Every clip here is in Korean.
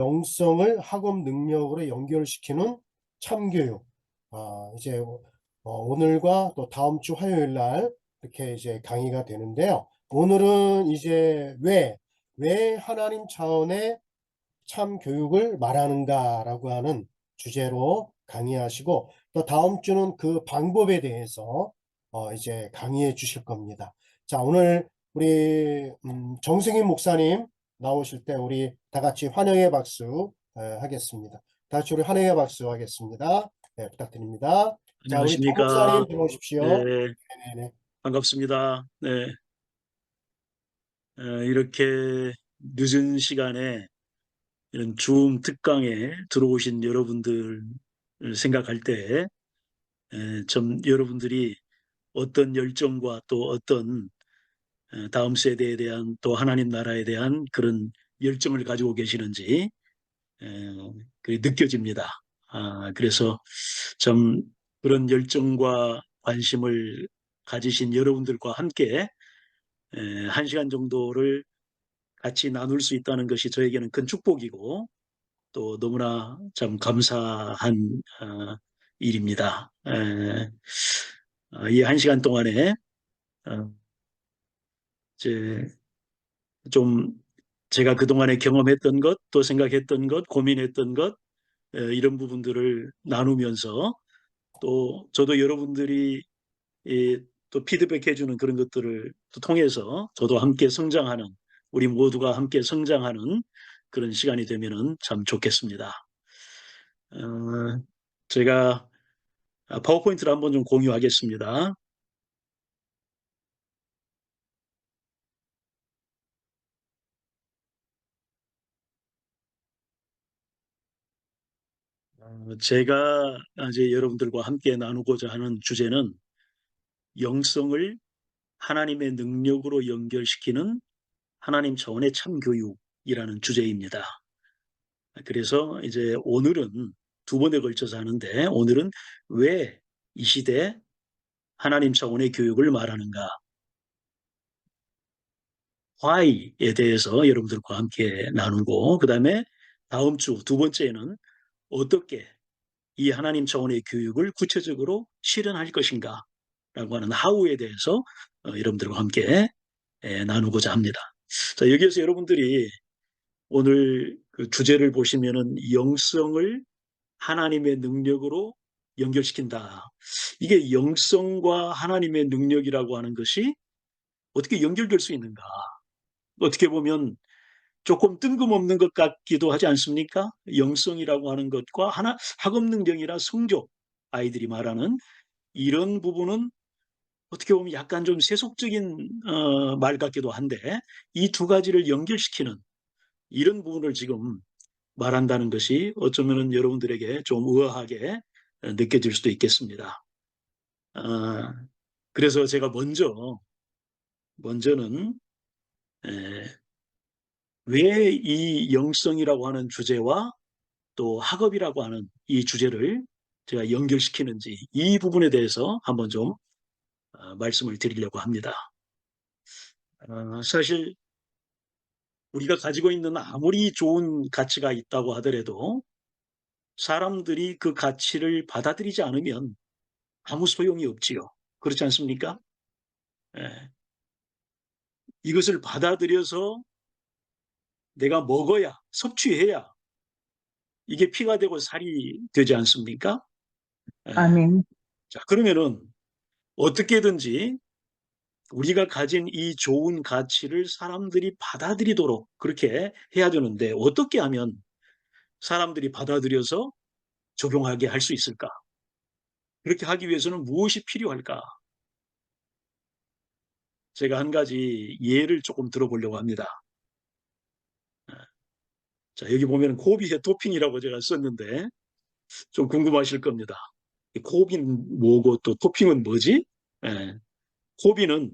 영성을 학업 능력으로 연결시키는 참교육. 이제 오늘과 또 다음 주 화요일 날 이렇게 이제 강의가 되는데요. 오늘은 이제 왜 하나님 차원의 참 교육을 말하는가라고 하는 주제로 강의하시고, 또 다음 주는 그 방법에 대해서 이제 강의해 주실 겁니다. 자, 오늘 우리 정승희 목사님 나오실 때 우리 다 같이 환영의 박수 하겠습니다. 다 같이 우리 환영의 박수 하겠습니다. 네, 부탁드립니다. 자, 우리 정 안녕하십니까. 목사님 들어오십시오. 네, 네네. 반갑습니다. 네, 이렇게 늦은 시간에 이런 줌 특강에 들어오신 여러분들을 생각할 때, 좀 여러분들이 어떤 열정과 또 어떤 다음 세대에 대한 또 하나님 나라에 대한 그런 열정을 가지고 계시는지 에, 그게 느껴집니다. 그래서 좀 그런 열정과 관심을 가지신 여러분들과 함께 1시간 정도를 같이 나눌 수 있다는 것이 저에게는 큰 축복이고 또 너무나 참 감사한 일입니다. 이 1시간 동안에 어, 이제 좀 제가 그동안에 경험했던 것, 또 생각했던 것, 고민했던 것, 이런 부분들을 나누면서 또 저도 여러분들이 또 피드백해주는 그런 것들을 또 통해서 저도 함께 성장하는, 우리 모두가 함께 성장하는 그런 시간이 되면은 참 좋겠습니다. 어, 제가 파워포인트를 한번 좀 공유하겠습니다. 제가 이제 여러분들과 함께 나누고자 하는 주제는 영성을 하나님의 능력으로 연결시키는 하나님 차원의 참교육이라는 주제입니다. 그래서 이제 오늘은 두 번에 걸쳐서 하는데, 오늘은 왜 이 시대 하나님 차원의 교육을 말하는가, why에 대해서 여러분들과 함께 나누고, 그 다음에 다음 주 두 번째는 어떻게 이 하나님 차원의 교육을 구체적으로 실현할 것인가 라고 하는 how에 대해서 여러분들과 함께 나누고자 합니다. 자, 여기에서 여러분들이 오늘 그 주제를 보시면은 영성을 하나님의 능력으로 연결시킨다. 이게 영성과 하나님의 능력이라고 하는 것이 어떻게 연결될 수 있는가? 어떻게 보면 조금 뜬금없는 것 같기도 하지 않습니까? 영성이라고 하는 것과 학업 능력이나 성적, 아이들이 말하는 이런 부분은 어떻게 보면 약간 좀 세속적인 말 같기도 한데, 이 두 가지를 연결시키는 이런 부분을 지금 말한다는 것이 어쩌면 여러분들에게 좀 의아하게 느껴질 수도 있겠습니다. 아, 그래서 제가 먼저는 왜 이 영성이라고 하는 주제와 또 학업이라고 하는 이 주제를 제가 연결시키는지 이 부분에 대해서 한번 좀 말씀을 드리려고 합니다. 사실 우리가 가지고 있는 아무리 좋은 가치가 있다고 하더라도 사람들이 그 가치를 받아들이지 않으면 아무 소용이 없지요. 그렇지 않습니까? 예. 이것을 받아들여서 내가 먹어야, 섭취해야 이게 피가 되고 살이 되지 않습니까? 예. 아멘. 자, 그러면은 어떻게든지 우리가 가진 이 좋은 가치를 사람들이 받아들이도록 그렇게 해야 되는데, 어떻게 하면 사람들이 받아들여서 적용하게 할 수 있을까? 그렇게 하기 위해서는 무엇이 필요할까? 제가 한 가지 예를 조금 들어보려고 합니다. 자, 여기 보면 고비의 토핑이라고 제가 썼는데 좀 궁금하실 겁니다. 고비는 뭐고 또 토핑은 뭐지? 예, 고비는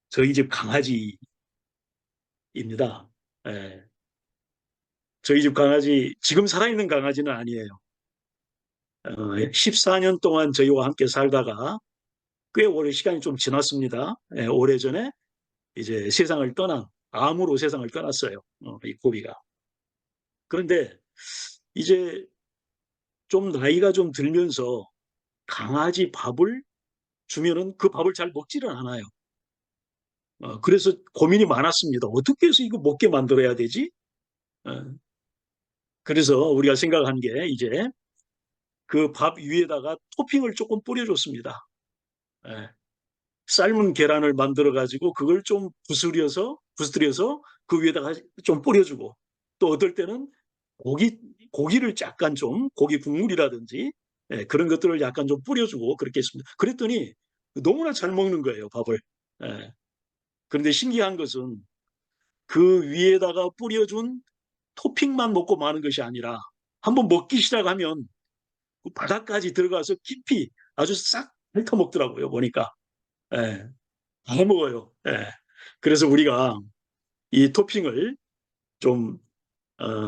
저희 집 강아지입니다. 예, 저희 집 강아지, 지금 살아있는 강아지는 아니에요. 14년 동안 저희와 함께 살다가 꽤 오래 시간이 좀 지났습니다. 예, 오래전에 이제 세상을 떠난, 암으로 세상을 떠났어요. 이 고비가. 그런데 이제 좀 나이가 좀 들면서 강아지 밥을 주면은 그 밥을 잘 먹지를 않아요. 그래서 고민이 많았습니다. 어떻게 해서 이거 먹게 만들어야 되지? 어, 그래서 우리가 생각한 게 이제 그 밥 위에다가 토핑을 조금 뿌려줬습니다. 예, 삶은 계란을 만들어 가지고 그걸 좀 부스러서 그 위에다가 좀 뿌려주고 또 어떨 때는 고기 고기를 약간 좀 고기 국물이라든지 그런 것들을 약간 좀 뿌려주고 그렇게 했습니다. 그랬더니 너무나 잘 먹는 거예요, 밥을. 예, 그런데 신기한 것은 그 위에다가 뿌려준 토핑만 먹고 마는 것이 아니라 한번 먹기 시작하면 그 바닥까지 들어가서 깊이 아주 싹 핥아먹더라고요, 보니까. 예, 다 먹어요. 예. 그래서 우리가 이 토핑을 좀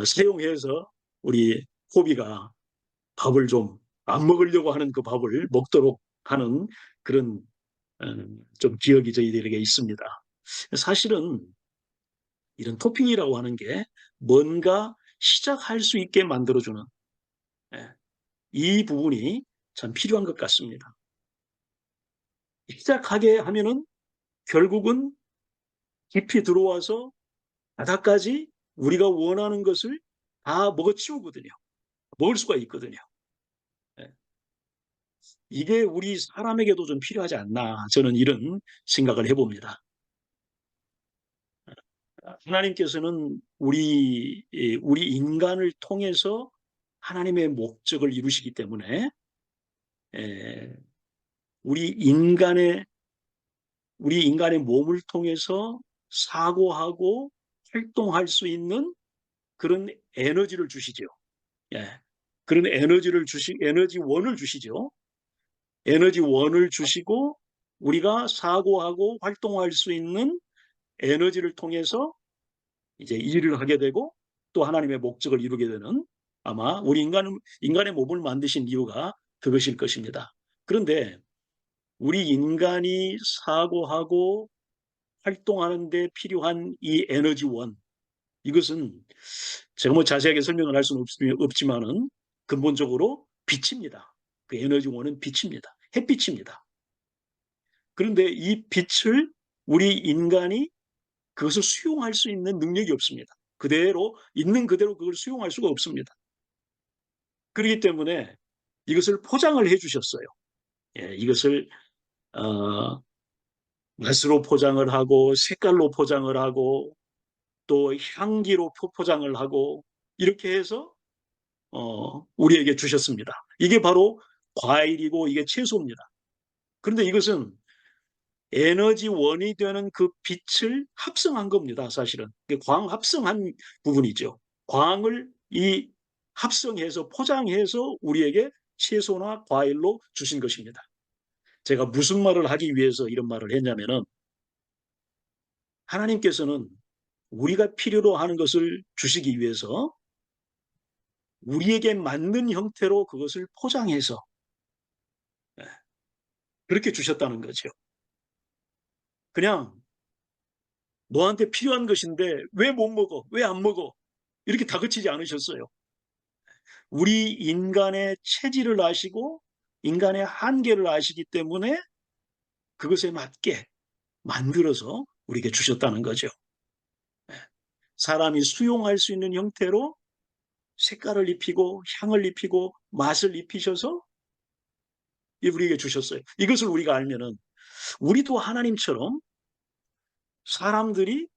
사용해서 우리 호비가 밥을 좀 안 먹으려고 하는 그 밥을 먹도록 하는 그런 어, 좀 기억이 저희들에게 있습니다. 사실은 이런 토핑이라고 하는 게 뭔가 시작할 수 있게 만들어주는 예, 이 부분이 참 필요한 것 같습니다. 시작하게 하면은 결국은 깊이 들어와서 바닥까지 우리가 원하는 것을 다 먹어치우거든요. 먹을 수가 있거든요. 예. 이게 우리 사람에게도 좀 필요하지 않나 저는 이런 생각을 해봅니다. 하나님께서는 우리 인간을 통해서 하나님의 목적을 이루시기 때문에 에, 우리 인간의 우리 인간의 몸을 통해서 사고하고 활동할 수 있는 그런 에너지를 주시죠. 예. 그런 에너지원을 주시죠. 에너지원을 주시고 우리가 사고하고 활동할 수 있는 에너지를 통해서 이제 일을 하게 되고 또 하나님의 목적을 이루게 되는 아마 우리 인간의 몸을 만드신 이유가 그것일 것입니다. 그런데 우리 인간이 사고하고 활동하는 데 필요한 이 에너지원 이것은 제가 뭐 자세하게 설명을 할 수는 없지만은 근본적으로 빛입니다. 그 에너지원은 빛입니다. 햇빛입니다. 그런데 이 빛을 우리 인간이 그것을 수용할 수 있는 능력이 없습니다. 그대로 있는 그대로 그걸 수용할 수가 없습니다. 그렇기 때문에 이것을 포장을 해주셨어요. 예, 이것을 어, 맛으로 포장을 하고 색깔로 포장을 하고 또 향기로 포장을 하고 이렇게 해서 우리에게 주셨습니다. 이게 바로 과일이고 이게 채소입니다. 그런데 이것은 에너지원이 되는 그 빛을 합성한 겁니다. 사실은 광합성한 부분이죠. 광을 이 합성해서 포장해서 우리에게 채소나 과일로 주신 것입니다. 제가 무슨 말을 하기 위해서 이런 말을 했냐면은 하나님께서는 우리가 필요로 하는 것을 주시기 위해서 우리에게 맞는 형태로 그것을 포장해서 그렇게 주셨다는 거죠. 그냥 너한테 필요한 것인데 왜 못 먹어? 왜 안 먹어? 이렇게 다그치지 않으셨어요. 우리 인간의 체질을 아시고 인간의 한계를 아시기 때문에 그것에 맞게 만들어서 우리에게 주셨다는 거죠. 사람이 수용할 수 있는 형태로 색깔을 입히고 향을 입히고 맛을 입히셔서 우리에게 주셨어요. 이것을 우리가 알면은 우리도 하나님처럼 사람들이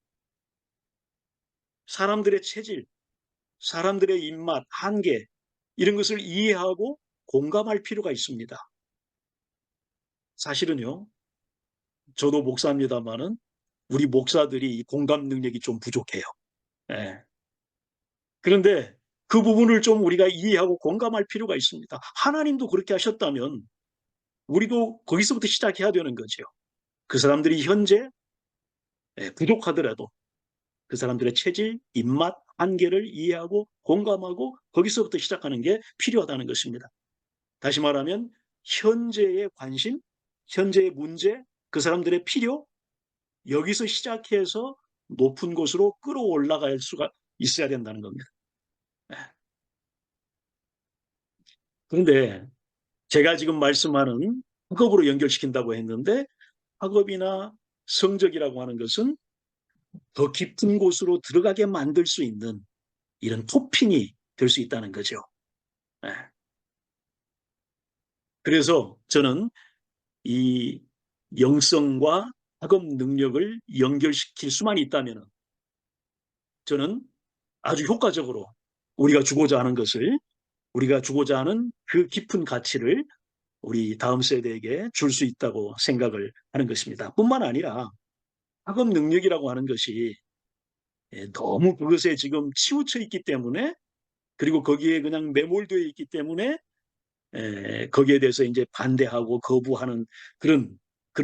사람들의 체질, 사람들의 입맛, 한계 이런 것을 이해하고 공감할 필요가 있습니다. 사실은요, 저도 목사입니다만은 우리 목사들이 공감 능력이 좀 부족해요. 예. 그런데 그 부분을 좀 우리가 이해하고 공감할 필요가 있습니다. 하나님도 그렇게 하셨다면 우리도 거기서부터 시작해야 되는 거죠. 그 사람들이 현재 부족하더라도 그 사람들의 체질, 입맛, 한계를 이해하고 공감하고 거기서부터 시작하는 게 필요하다는 것입니다. 다시 말하면 현재의 관심, 현재의 문제, 그 사람들의 필요 여기서 시작해서 높은 곳으로 끌어올라갈 수가 있어야 된다는 겁니다. 그런데 제가 지금 말씀하는 학업으로 연결시킨다고 했는데 학업이나 성적이라고 하는 것은 더 깊은 곳으로 들어가게 만들 수 있는 이런 토핑이 될 수 있다는 거죠. 네. 그래서 저는 이 영성과 학업 능력을 연결시킬 수만 있다면 저는 아주 효과적으로 우리가 주고자 하는 것을 우리가 주고자 하는 그 깊은 가치를 우리 다음 세대에게 줄 수 있다고 생각을 하는 것입니다. 뿐만 아니라 학업 능력이라고 하는 것이 너무 그것에 지금 치우쳐 있기 때문에 그리고 거기에 그냥 매몰되어 있기 때문에 거기에 대해서 이제 반대하고 거부하는 그런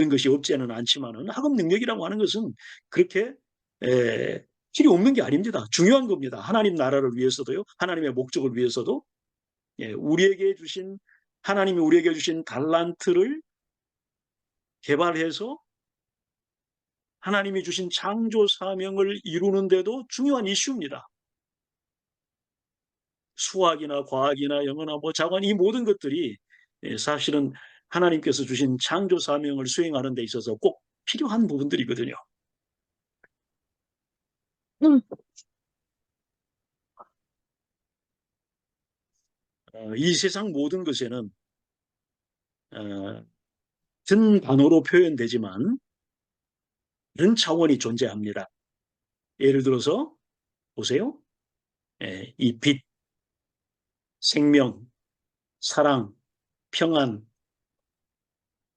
것이 없지는 않지만은 학업 능력이라고 하는 것은 그렇게 필요 없는 게 아닙니다. 중요한 겁니다. 하나님 나라를 위해서도요. 하나님의 목적을 위해서도 우리에게 주신 하나님이 우리에게 주신 달란트를 개발해서 하나님이 주신 창조 사명을 이루는데도 중요한 이슈입니다. 수학이나 과학이나 영어나 뭐 자관 이 모든 것들이 사실은 하나님께서 주신 창조 사명을 수행하는 데 있어서 꼭 필요한 부분들이거든요. 음. 이 세상 모든 것에는 든 단어로 표현되지만 이런 차원이 존재합니다. 예를 들어서 보세요. 이 빛, 생명, 사랑, 평안,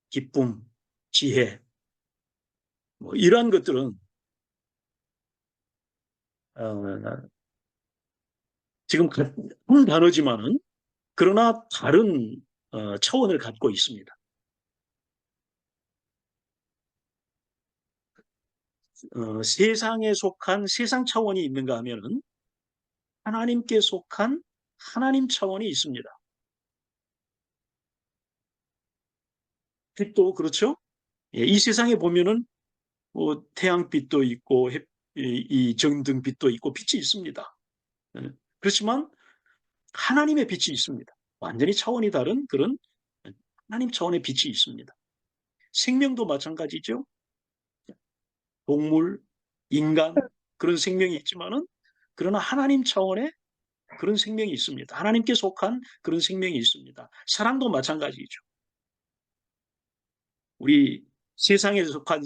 기쁨, 지혜 뭐 이러한 것들은 어, 지금 같은 단어지만은 그러나 다른 차원을 갖고 있습니다. 세상에 속한 세상 차원이 있는가 하면은 하나님께 속한 하나님 차원이 있습니다. 빛도 그렇죠? 이 세상에 보면은 뭐 태양빛도 있고 이 정등빛도 있고 빛이 있습니다. 예. 그렇지만 하나님의 빛이 있습니다. 완전히 차원이 다른 그런 하나님 차원의 빛이 있습니다. 생명도 마찬가지죠. 동물, 인간 그런 생명이 있지만은 그러나 하나님 차원의 그런 생명이 있습니다. 하나님께 속한 그런 생명이 있습니다. 사랑도 마찬가지죠. 우리 세상에 속한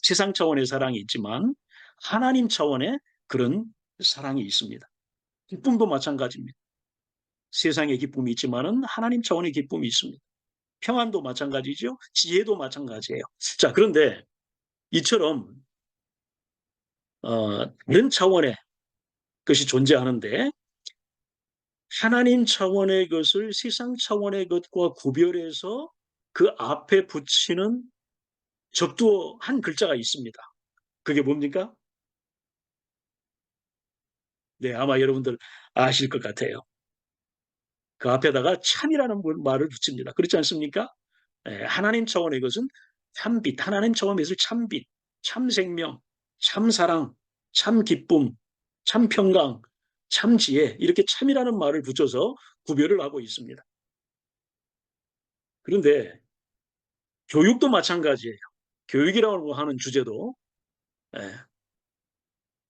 세상 차원의 사랑이 있지만 하나님 차원의 그런 사랑이 있습니다. 기쁨도 마찬가지입니다. 세상의 기쁨이 있지만은 하나님 차원의 기쁨이 있습니다. 평안도 마찬가지죠. 지혜도 마찬가지예요. 자, 그런데 이처럼 다른 차원의 것이 존재하는데 하나님 차원의 것을 세상 차원의 것과 구별해서 그 앞에 붙이는 적두한 글자가 있습니다. 그게 뭡니까? 네, 아마 여러분들 아실 것 같아요. 그 앞에다가 참이라는 말을 붙입니다. 그렇지 않습니까? 하나님 차원의 것은 참빛, 하나님 차원의 것을 참빛, 참생명, 참사랑, 참기쁨, 참평강, 참지혜 이렇게 참이라는 말을 붙여서 구별을 하고 있습니다. 그런데 교육도 마찬가지예요. 교육이라고 하는 주제도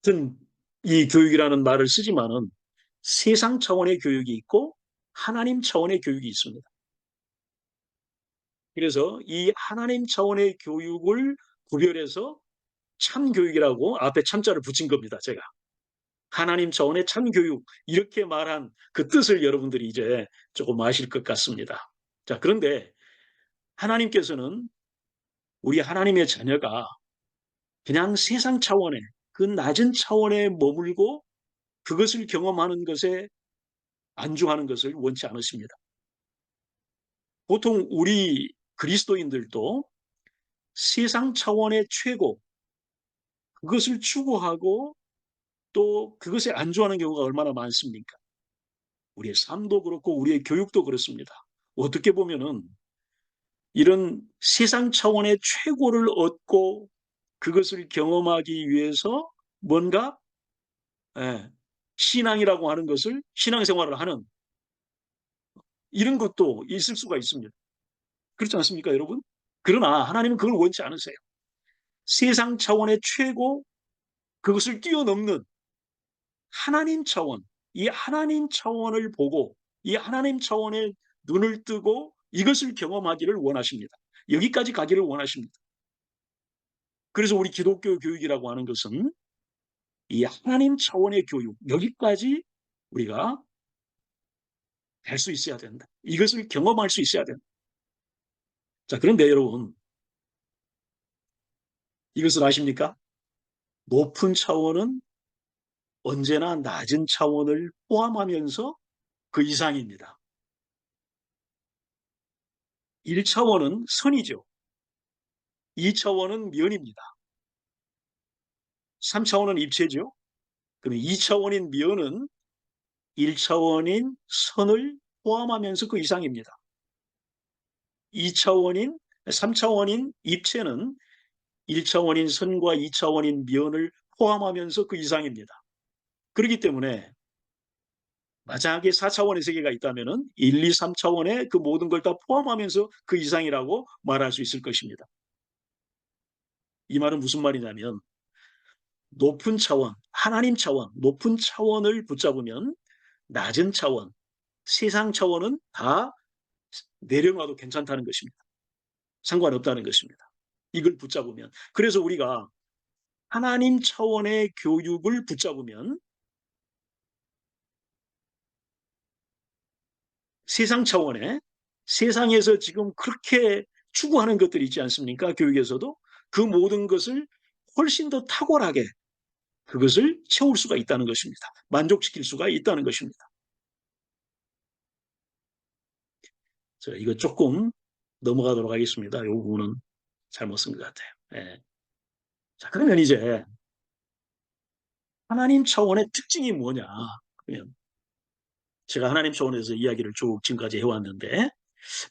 같은 이 교육이라는 말을 쓰지만은 세상 차원의 교육이 있고 하나님 차원의 교육이 있습니다. 그래서 이 하나님 차원의 교육을 구별해서 참교육이라고 앞에 참자를 붙인 겁니다. 제가. 하나님 차원의 참교육 이렇게 말한 그 뜻을 여러분들이 이제 조금 아실 것 같습니다. 자, 그런데 하나님께서는 우리 하나님의 자녀가 그냥 세상 차원의 그 낮은 차원에 머물고 그것을 경험하는 것에 안주하는 것을 원치 않으십니다. 보통 우리 그리스도인들도 세상 차원의 최고, 그것을 추구하고 또 그것에 안주하는 경우가 얼마나 많습니까? 우리의 삶도 그렇고 우리의 교육도 그렇습니다. 어떻게 보면은 이런 세상 차원의 최고를 얻고 그것을 경험하기 위해서 뭔가 예, 신앙이라고 하는 것을 신앙생활을 하는 이런 것도 있을 수가 있습니다. 그렇지 않습니까, 여러분? 그러나 하나님은 그걸 원치 않으세요. 세상 차원의 최고, 그것을 뛰어넘는 하나님 차원, 이 하나님 차원을 보고 이 하나님 차원의 눈을 뜨고 이것을 경험하기를 원하십니다. 여기까지 가기를 원하십니다. 그래서 우리 기독교 교육이라고 하는 것은 이 하나님 차원의 교육, 여기까지 우리가 갈 수 있어야 된다. 이것을 경험할 수 있어야 된다. 자, 그런데 여러분, 이것을 아십니까? 높은 차원은 언제나 낮은 차원을 포함하면서 그 이상입니다. 1차원은 선이죠. 2차원은 면입니다. 3차원은 입체죠. 그럼 2차원인 면은 1차원인 선을 포함하면서 그 이상입니다. 2차원인 3차원인 입체는 1차원인 선과 2차원인 면을 포함하면서 그 이상입니다. 그렇기 때문에 만약에 4차원의 세계가 있다면 1, 2, 3차원의 그 모든 걸 다 포함하면서 그 이상이라고 말할 수 있을 것입니다. 이 말은 무슨 말이냐면 높은 차원, 하나님 차원, 높은 차원을 붙잡으면 낮은 차원, 세상 차원은 다 내려놔도 괜찮다는 것입니다. 상관없다는 것입니다. 이걸 붙잡으면. 그래서 우리가 하나님 차원의 교육을 붙잡으면 세상 차원의 세상에서 지금 그렇게 추구하는 것들이 있지 않습니까? 교육에서도 그 모든 것을 훨씬 더 탁월하게 그것을 채울 수가 있다는 것입니다. 만족시킬 수가 있다는 것입니다. 자, 이거 조금 넘어가도록 하겠습니다. 이 부분은 잘못 쓴 것 같아요. 네. 자, 그러면 이제 하나님 차원의 특징이 뭐냐? 그러면 제가 하나님 차원에서 이야기를 쭉 지금까지 해왔는데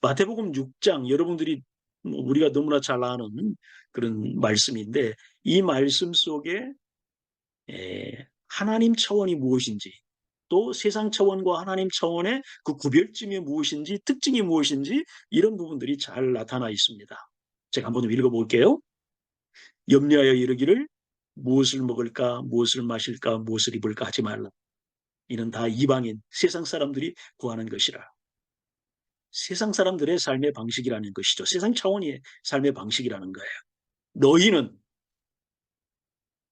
마태복음 6장 여러분들이 우리가 너무나 잘 아는 그런 말씀인데 이 말씀 속에 하나님 차원이 무엇인지 또 세상 차원과 하나님 차원의 그 구별점이 무엇인지 특징이 무엇인지 이런 부분들이 잘 나타나 있습니다. 제가 한번 좀 읽어볼게요. 염려하여 이르기를 무엇을 먹을까 무엇을 마실까 무엇을 입을까 하지 말라. 이는 다 이방인 세상 사람들이 구하는 것이라. 세상 사람들의 삶의 방식이라는 것이죠. 세상 차원의 삶의 방식이라는 거예요. 너희는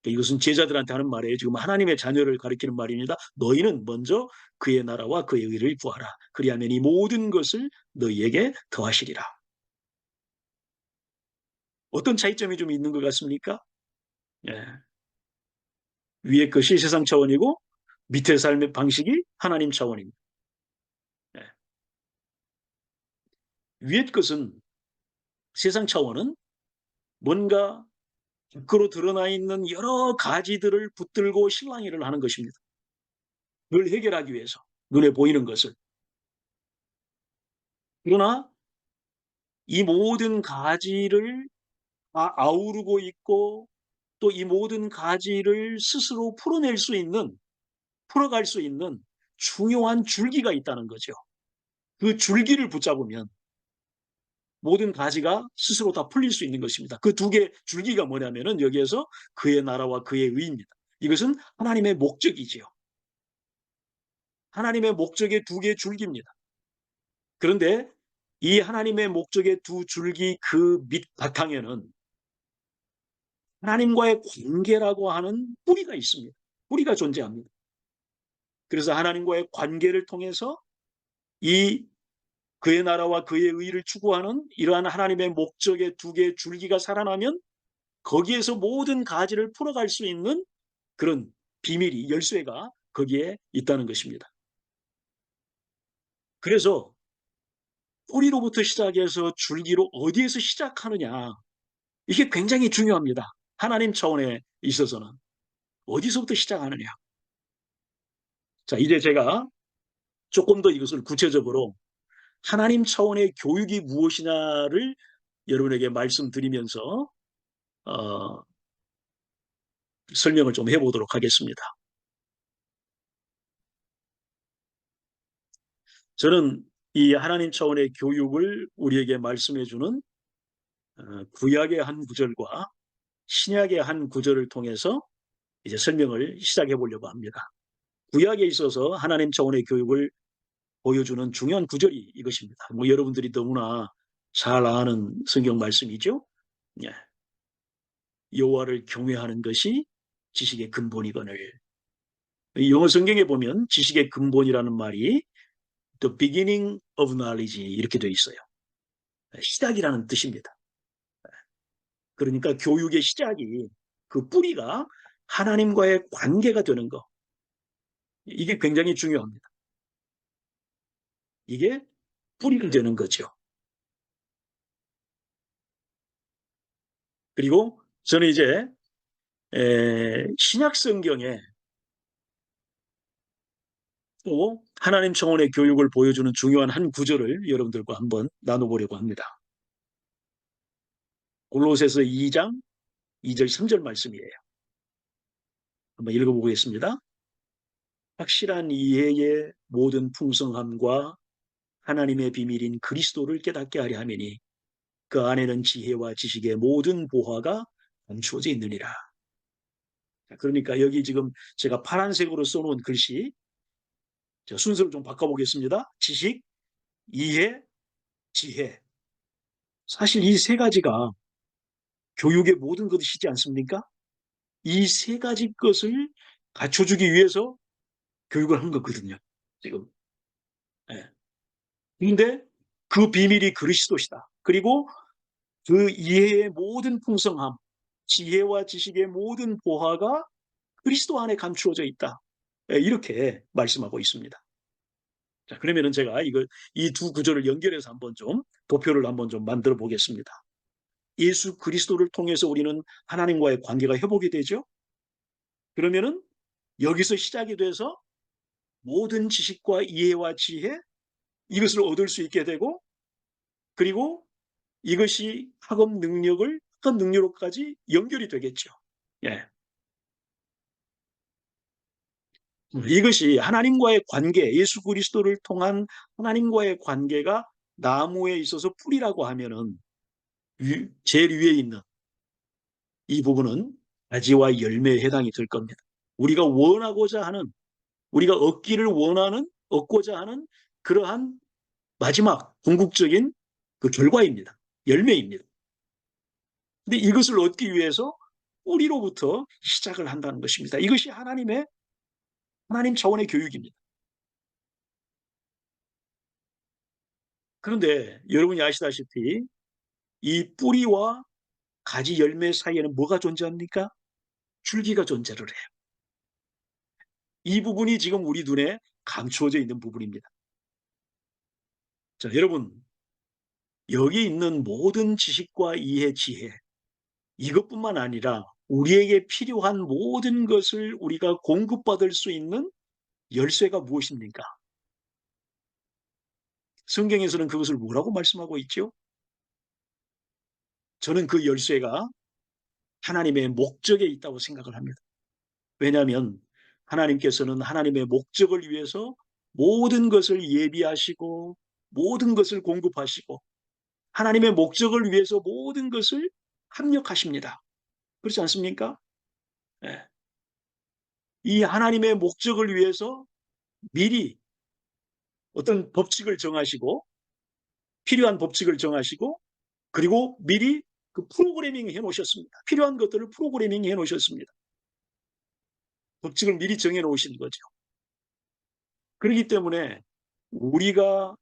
이것은 제자들한테 하는 말이에요. 지금 하나님의 자녀를 가리키는 말입니다. 너희는 먼저 그의 나라와 그의 의를 구하라. 그리하면 이 모든 것을 너희에게 더하시리라. 어떤 차이점이 좀 있는 것 같습니까? 예. 위의 것이 세상 차원이고 밑의 삶의 방식이 하나님 차원입니다. 예. 위의 것은 세상 차원은 뭔가 밖으로 드러나 있는 여러 가지들을 붙들고 실랑이를 하는 것입니다. 그걸 해결하기 위해서 눈에 보이는 것을. 그러나 이 모든 가지를 아우르고 있고 또 이 모든 가지를 스스로 풀어낼 수 있는, 풀어갈 수 있는 중요한 줄기가 있다는 거죠. 그 줄기를 붙잡으면 모든 가지가 스스로 다 풀릴 수 있는 것입니다. 그 두 개 줄기가 뭐냐면은 여기에서 그의 나라와 그의 의입니다. 이것은 하나님의 목적이지요. 하나님의 목적의 두 개의 줄기입니다. 그런데 이 하나님의 목적의 두 줄기 그 밑 바탕에는 하나님과의 관계라고 하는 뿌리가 있습니다. 뿌리가 존재합니다. 그래서 하나님과의 관계를 통해서 이 그의 나라와 그의 의를 추구하는 이러한 하나님의 목적의 두 개의 줄기가 살아나면 거기에서 모든 가지를 풀어갈 수 있는 그런 비밀이 열쇠가 거기에 있다는 것입니다. 그래서 뿌리로부터 시작해서 줄기로 어디에서 시작하느냐 이게 굉장히 중요합니다. 하나님 차원에 있어서는 어디서부터 시작하느냐. 자, 이제 제가 조금 더 이것을 구체적으로 하나님 차원의 교육이 무엇이냐를 여러분에게 말씀드리면서 어, 설명을 좀 해보도록 하겠습니다. 저는 이 하나님 차원의 교육을 우리에게 말씀해 주는 구약의 한 구절과 신약의 한 구절을 통해서 이제 설명을 시작해 보려고 합니다. 구약에 있어서 하나님 차원의 교육을 보여주는 중요한 구절이 이것입니다. 뭐 여러분들이 너무나 잘 아는 성경 말씀이죠. 예. 여호와를 경외하는 것이 지식의 근본이거늘. 영어 성경에 보면 지식의 근본이라는 말이 the beginning of knowledge 이렇게 되어 있어요. 시작이라는 뜻입니다. 그러니까 교육의 시작이 그 뿌리가 하나님과의 관계가 되는 것. 이게 굉장히 중요합니다. 이게 뿌리가 되는 거죠. 그리고 저는 이제 신약 성경에 또 하나님 차원의 교육을 보여주는 중요한 한 구절을 여러분들과 한번 나눠보려고 합니다. 골로새서 2장 2절 3절 말씀이에요. 한번 읽어보겠습니다. 확실한 이해의 모든 풍성함과 하나님의 비밀인 그리스도를 깨닫게 하려 하매니 그 안에는 지혜와 지식의 모든 보화가 감추어져 있느니라. 그러니까 여기 지금 제가 파란색으로 써놓은 글씨 순서를 좀 바꿔보겠습니다. 지식, 이해, 지혜. 사실 이 세 가지가 교육의 모든 것이지 않습니까? 이 세 가지 것을 갖춰주기 위해서 교육을 한 거거든요. 지금. 예. 근데 그 비밀이 그리스도시다. 그리고 그 이해의 모든 풍성함, 지혜와 지식의 모든 보화가 그리스도 안에 감추어져 있다. 예, 이렇게 말씀하고 있습니다. 자, 그러면은 제가 이 두 구절을 연결해서 한번 좀 도표를 한번 좀 만들어 보겠습니다. 예수 그리스도를 통해서 우리는 하나님과의 관계가 회복이 되죠. 그러면은 여기서 시작이 돼서 모든 지식과 이해와 지혜 이것을 얻을 수 있게 되고 그리고 이것이 학업 능력으로까지 연결이 되겠죠. 예. 이것이 하나님과의 관계, 예수 그리스도를 통한 하나님과의 관계가 나무에 있어서 뿌리라고 하면은 제일 위에 있는 이 부분은 가지와 열매에 해당이 될 겁니다. 우리가 원하고자 하는, 우리가 얻고자 하는 그러한 마지막 궁극적인 그 결과입니다. 열매입니다. 근데 이것을 얻기 위해서 뿌리로부터 시작을 한다는 것입니다. 이것이 하나님 차원의 교육입니다. 그런데 여러분이 아시다시피 이 뿌리와 가지 열매 사이에는 뭐가 존재합니까? 줄기가 존재를 해요. 이 부분이 지금 우리 눈에 감추어져 있는 부분입니다. 자, 여러분, 여기 있는 모든 지식과 이해, 지혜, 이것뿐만 아니라 우리에게 필요한 모든 것을 우리가 공급받을 수 있는 열쇠가 무엇입니까? 성경에서는 그것을 뭐라고 말씀하고 있죠? 저는 그 열쇠가 하나님의 목적에 있다고 생각을 합니다. 왜냐하면 하나님께서는 하나님의 목적을 위해서 모든 것을 예비하시고 모든 것을 공급하시고 하나님의 목적을 위해서 모든 것을 합력하십니다. 그렇지 않습니까? 네. 이 하나님의 목적을 위해서 미리 어떤 법칙을 정하시고 필요한 법칙을 정하시고 그리고 미리 그 프로그래밍 해 놓으셨습니다. 필요한 것들을 프로그래밍 해 놓으셨습니다. 법칙을 미리 정해 놓으신 거죠. 그렇기 때문에 우리가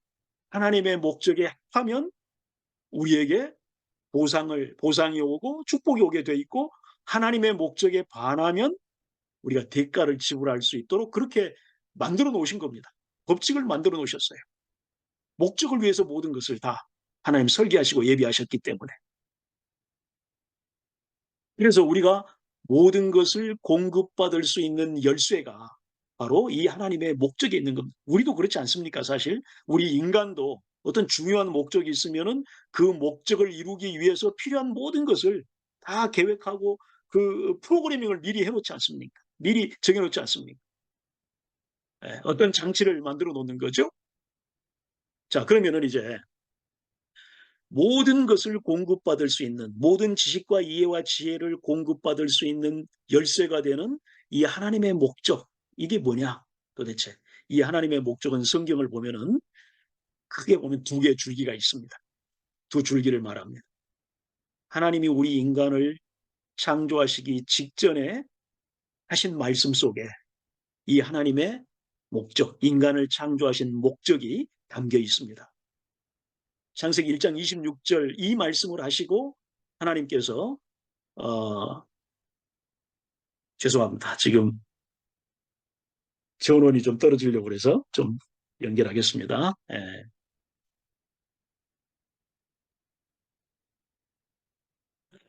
하나님의 목적에 합하면 우리에게 보상이 오고 축복이 오게 돼 있고 하나님의 목적에 반하면 우리가 대가를 지불할 수 있도록 그렇게 만들어 놓으신 겁니다. 법칙을 만들어 놓으셨어요. 목적을 위해서 모든 것을 다 하나님 설계하시고 예비하셨기 때문에. 그래서 우리가 모든 것을 공급받을 수 있는 열쇠가 바로 이 하나님의 목적에 있는 겁니다. 우리도 그렇지 않습니까? 사실 우리 인간도 어떤 중요한 목적이 있으면은 그 목적을 이루기 위해서 필요한 모든 것을 다 계획하고 그 프로그래밍을 미리 해놓지 않습니까? 미리 정해놓지 않습니까? 어떤 장치를 만들어 놓는 거죠. 자, 그러면은 이제 모든 것을 공급받을 수 있는, 모든 지식과 이해와 지혜를 공급받을 수 있는 열쇠가 되는 이 하나님의 목적, 이게 뭐냐 도대체. 이 하나님의 목적은 성경을 보면은 크게 보면 두 개의 줄기가 있습니다. 두 줄기를 말합니다. 하나님이 우리 인간을 창조하시기 직전에 하신 말씀 속에 이 하나님의 목적, 인간을 창조하신 목적이 담겨 있습니다. 창세기 1장 26절 이 말씀을 하시고 하나님께서 죄송합니다. 지금 전원이 좀 떨어지려고 해서 좀 연결하겠습니다. 예.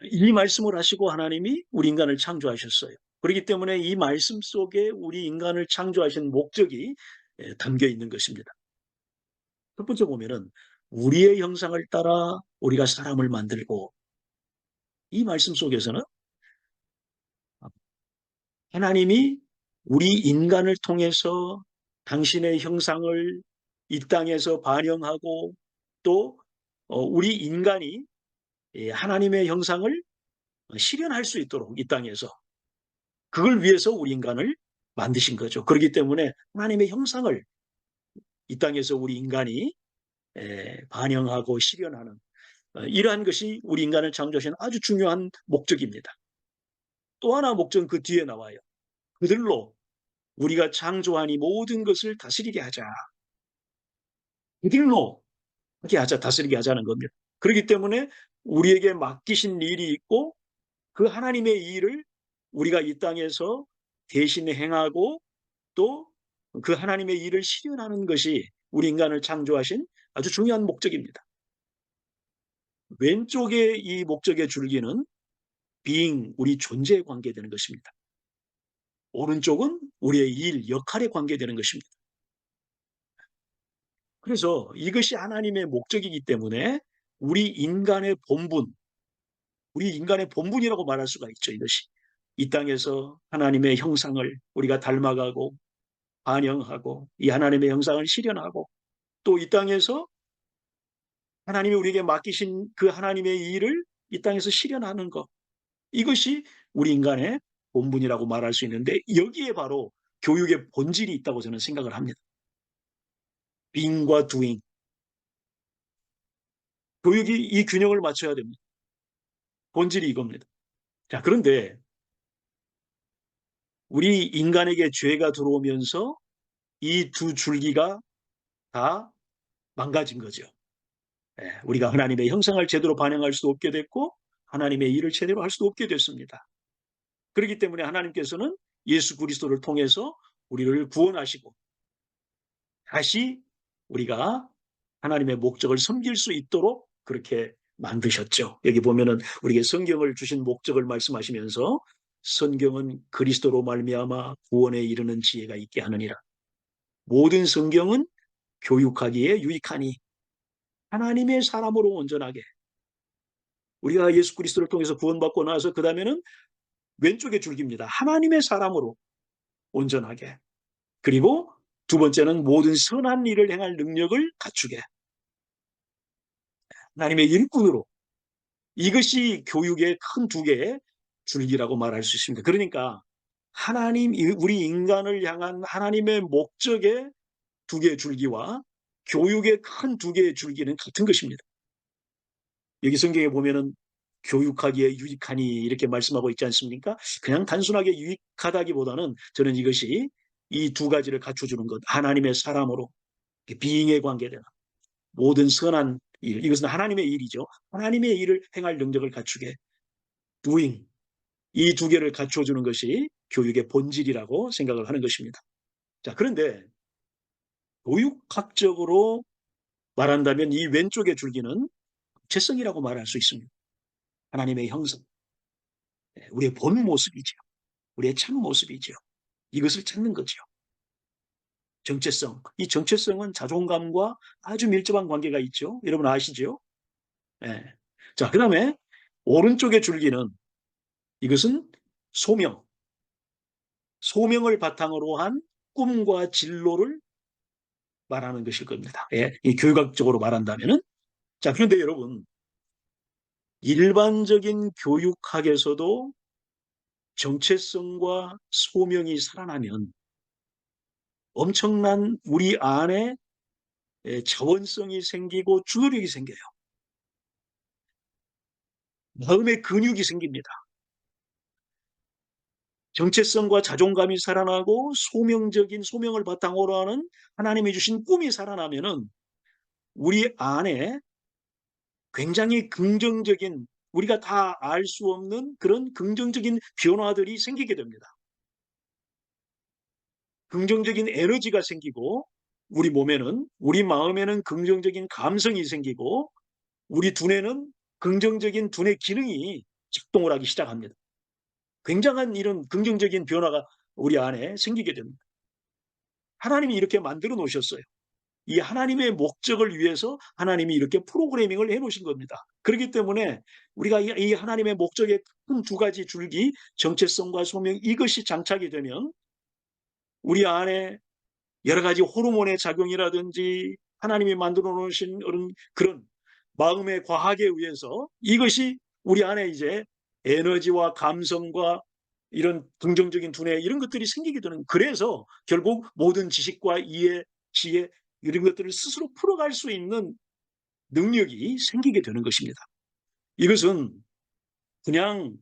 이 말씀을 하시고 하나님이 우리 인간을 창조하셨어요. 그렇기 때문에 이 말씀 속에 우리 인간을 창조하신 목적이 담겨 있는 것입니다. 첫 번째 보면은 우리의 형상을 따라 우리가 사람을 만들고, 이 말씀 속에서는 하나님이 우리 인간을 통해서 당신의 형상을 이 땅에서 반영하고 또 우리 인간이 하나님의 형상을 실현할 수 있도록 이 땅에서 그걸 위해서 우리 인간을 만드신 거죠. 그렇기 때문에 하나님의 형상을 이 땅에서 우리 인간이 반영하고 실현하는 이러한 것이 우리 인간을 창조하신 아주 중요한 목적입니다. 또 하나 목적은 그 뒤에 나와요. 그들로 우리가 창조하니 모든 것을 다스리게 하자. 그들로 하게 하자, 다스리게 하자는 겁니다. 그렇기 때문에 우리에게 맡기신 일이 있고 그 하나님의 일을 우리가 이 땅에서 대신 행하고 또 그 하나님의 일을 실현하는 것이 우리 인간을 창조하신 아주 중요한 목적입니다. 왼쪽의 이 목적의 줄기는 being, 우리 존재에 관계되는 것입니다. 오른쪽은 우리의 일, 역할에 관계되는 것입니다. 그래서 이것이 하나님의 목적이기 때문에 우리 인간의 본분, 우리 인간의 본분이라고 말할 수가 있죠. 이것이 이 땅에서 하나님의 형상을 우리가 닮아가고 반영하고 이 하나님의 형상을 실현하고 또 이 땅에서 하나님이 우리에게 맡기신 그 하나님의 일을 이 땅에서 실현하는 것, 이것이 우리 인간의 본분이라고 말할 수 있는데 여기에 바로 교육의 본질이 있다고 저는 생각을 합니다. being과 doing. 교육이 이 균형을 맞춰야 됩니다. 본질이 이겁니다. 자, 그런데 우리 인간에게 죄가 들어오면서 이 두 줄기가 다 망가진 거죠. 우리가 하나님의 형상을 제대로 반영할 수 없게 됐고 하나님의 일을 제대로 할 수 없게 됐습니다. 그렇기 때문에 하나님께서는 예수 그리스도를 통해서 우리를 구원하시고 다시 우리가 하나님의 목적을 섬길 수 있도록 그렇게 만드셨죠. 여기 보면은 우리에게 성경을 주신 목적을 말씀하시면서 성경은 그리스도로 말미암아 구원에 이르는 지혜가 있게 하느니라. 모든 성경은 교육하기에 유익하니 하나님의 사람으로 온전하게, 우리가 예수 그리스도를 통해서 구원받고 나서 그 다음에는 왼쪽의 줄기입니다. 하나님의 사람으로 온전하게, 그리고 두 번째는 모든 선한 일을 행할 능력을 갖추게, 하나님의 일꾼으로. 이것이 교육의 큰 두 개의 줄기라고 말할 수 있습니다. 그러니까 하나님, 우리 인간을 향한 하나님의 목적의 두 개의 줄기와 교육의 큰 두 개의 줄기는 같은 것입니다. 여기 성경에 보면은 교육하기에 유익하니 이렇게 말씀하고 있지 않습니까? 그냥 단순하게 유익하다기보다는 저는 이것이 이 두 가지를 갖춰주는 것, 하나님의 사람으로 비잉에 관계되는 모든 선한 일, 이것은 하나님의 일이죠. 하나님의 일을 행할 능력을 갖추게 doing, 이 두 개를 갖춰주는 것이 교육의 본질이라고 생각을 하는 것입니다. 자, 그런데 교육학적으로 말한다면 이 왼쪽의 줄기는 정체성이라고 말할 수 있습니다. 하나님의 형성, 우리의 본 모습이죠. 우리의 참 모습이죠. 이것을 찾는 거죠. 정체성. 이 정체성은 자존감과 아주 밀접한 관계가 있죠. 여러분 아시죠? 네. 자, 그 다음에 오른쪽의 줄기는 이것은 소명. 소명을 바탕으로 한 꿈과 진로를 말하는 것일 겁니다. 예, 이 교육학적으로 말한다면은. 자, 그런데 여러분, 일반적인 교육학에서도 정체성과 소명이 살아나면 엄청난 우리 안에 자원성이 생기고 주도력이 생겨요. 마음의 근육이 생깁니다. 정체성과 자존감이 살아나고 소명적인 소명을 바탕으로 하는 하나님이 주신 꿈이 살아나면은 우리 안에 굉장히 긍정적인, 우리가 다 알 수 없는 그런 긍정적인 변화들이 생기게 됩니다. 긍정적인 에너지가 생기고 우리 몸에는, 우리 마음에는 긍정적인 감성이 생기고 우리 두뇌는 긍정적인 두뇌 기능이 작동을 하기 시작합니다. 굉장한 이런 긍정적인 변화가 우리 안에 생기게 됩니다. 하나님이 이렇게 만들어 놓으셨어요. 이 하나님의 목적을 위해서 하나님이 이렇게 프로그래밍을 해 놓으신 겁니다. 그렇기 때문에 우리가 이 하나님의 목적의 큰 두 가지 줄기, 정체성과 소명, 이것이 장착이 되면 우리 안에 여러 가지 호르몬의 작용이라든지 하나님이 만들어 놓으신 그런 마음의 과학에 의해서 이것이 우리 안에 이제 에너지와 감성과 이런 긍정적인 두뇌 이런 것들이 생기게 되는, 그래서 결국 모든 지식과 이해, 지혜 이런 것들을 스스로 풀어갈 수 있는 능력이 생기게 되는 것입니다. 이것은 그냥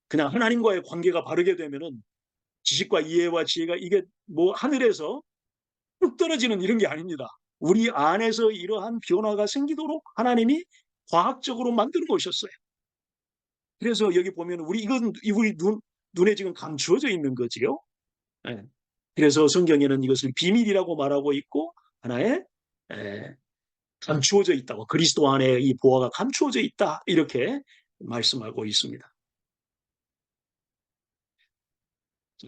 그냥 하나님과의 관계가 바르게 되면은 지식과 이해와 지혜가 이게 뭐 하늘에서 뚝 떨어지는 이런 게 아닙니다. 우리 안에서 이러한 변화가 생기도록 하나님이 과학적으로 만들어 놓으셨어요. 그래서 여기 보면 이건 우리 눈에 지금 감추어져 있는 거지요. 예. 그래서 성경에는 이것을 비밀이라고 말하고 있고 하나의 예, 감추어져 있다고, 그리스도 안에 이 보화가 감추어져 있다 이렇게 말씀하고 있습니다.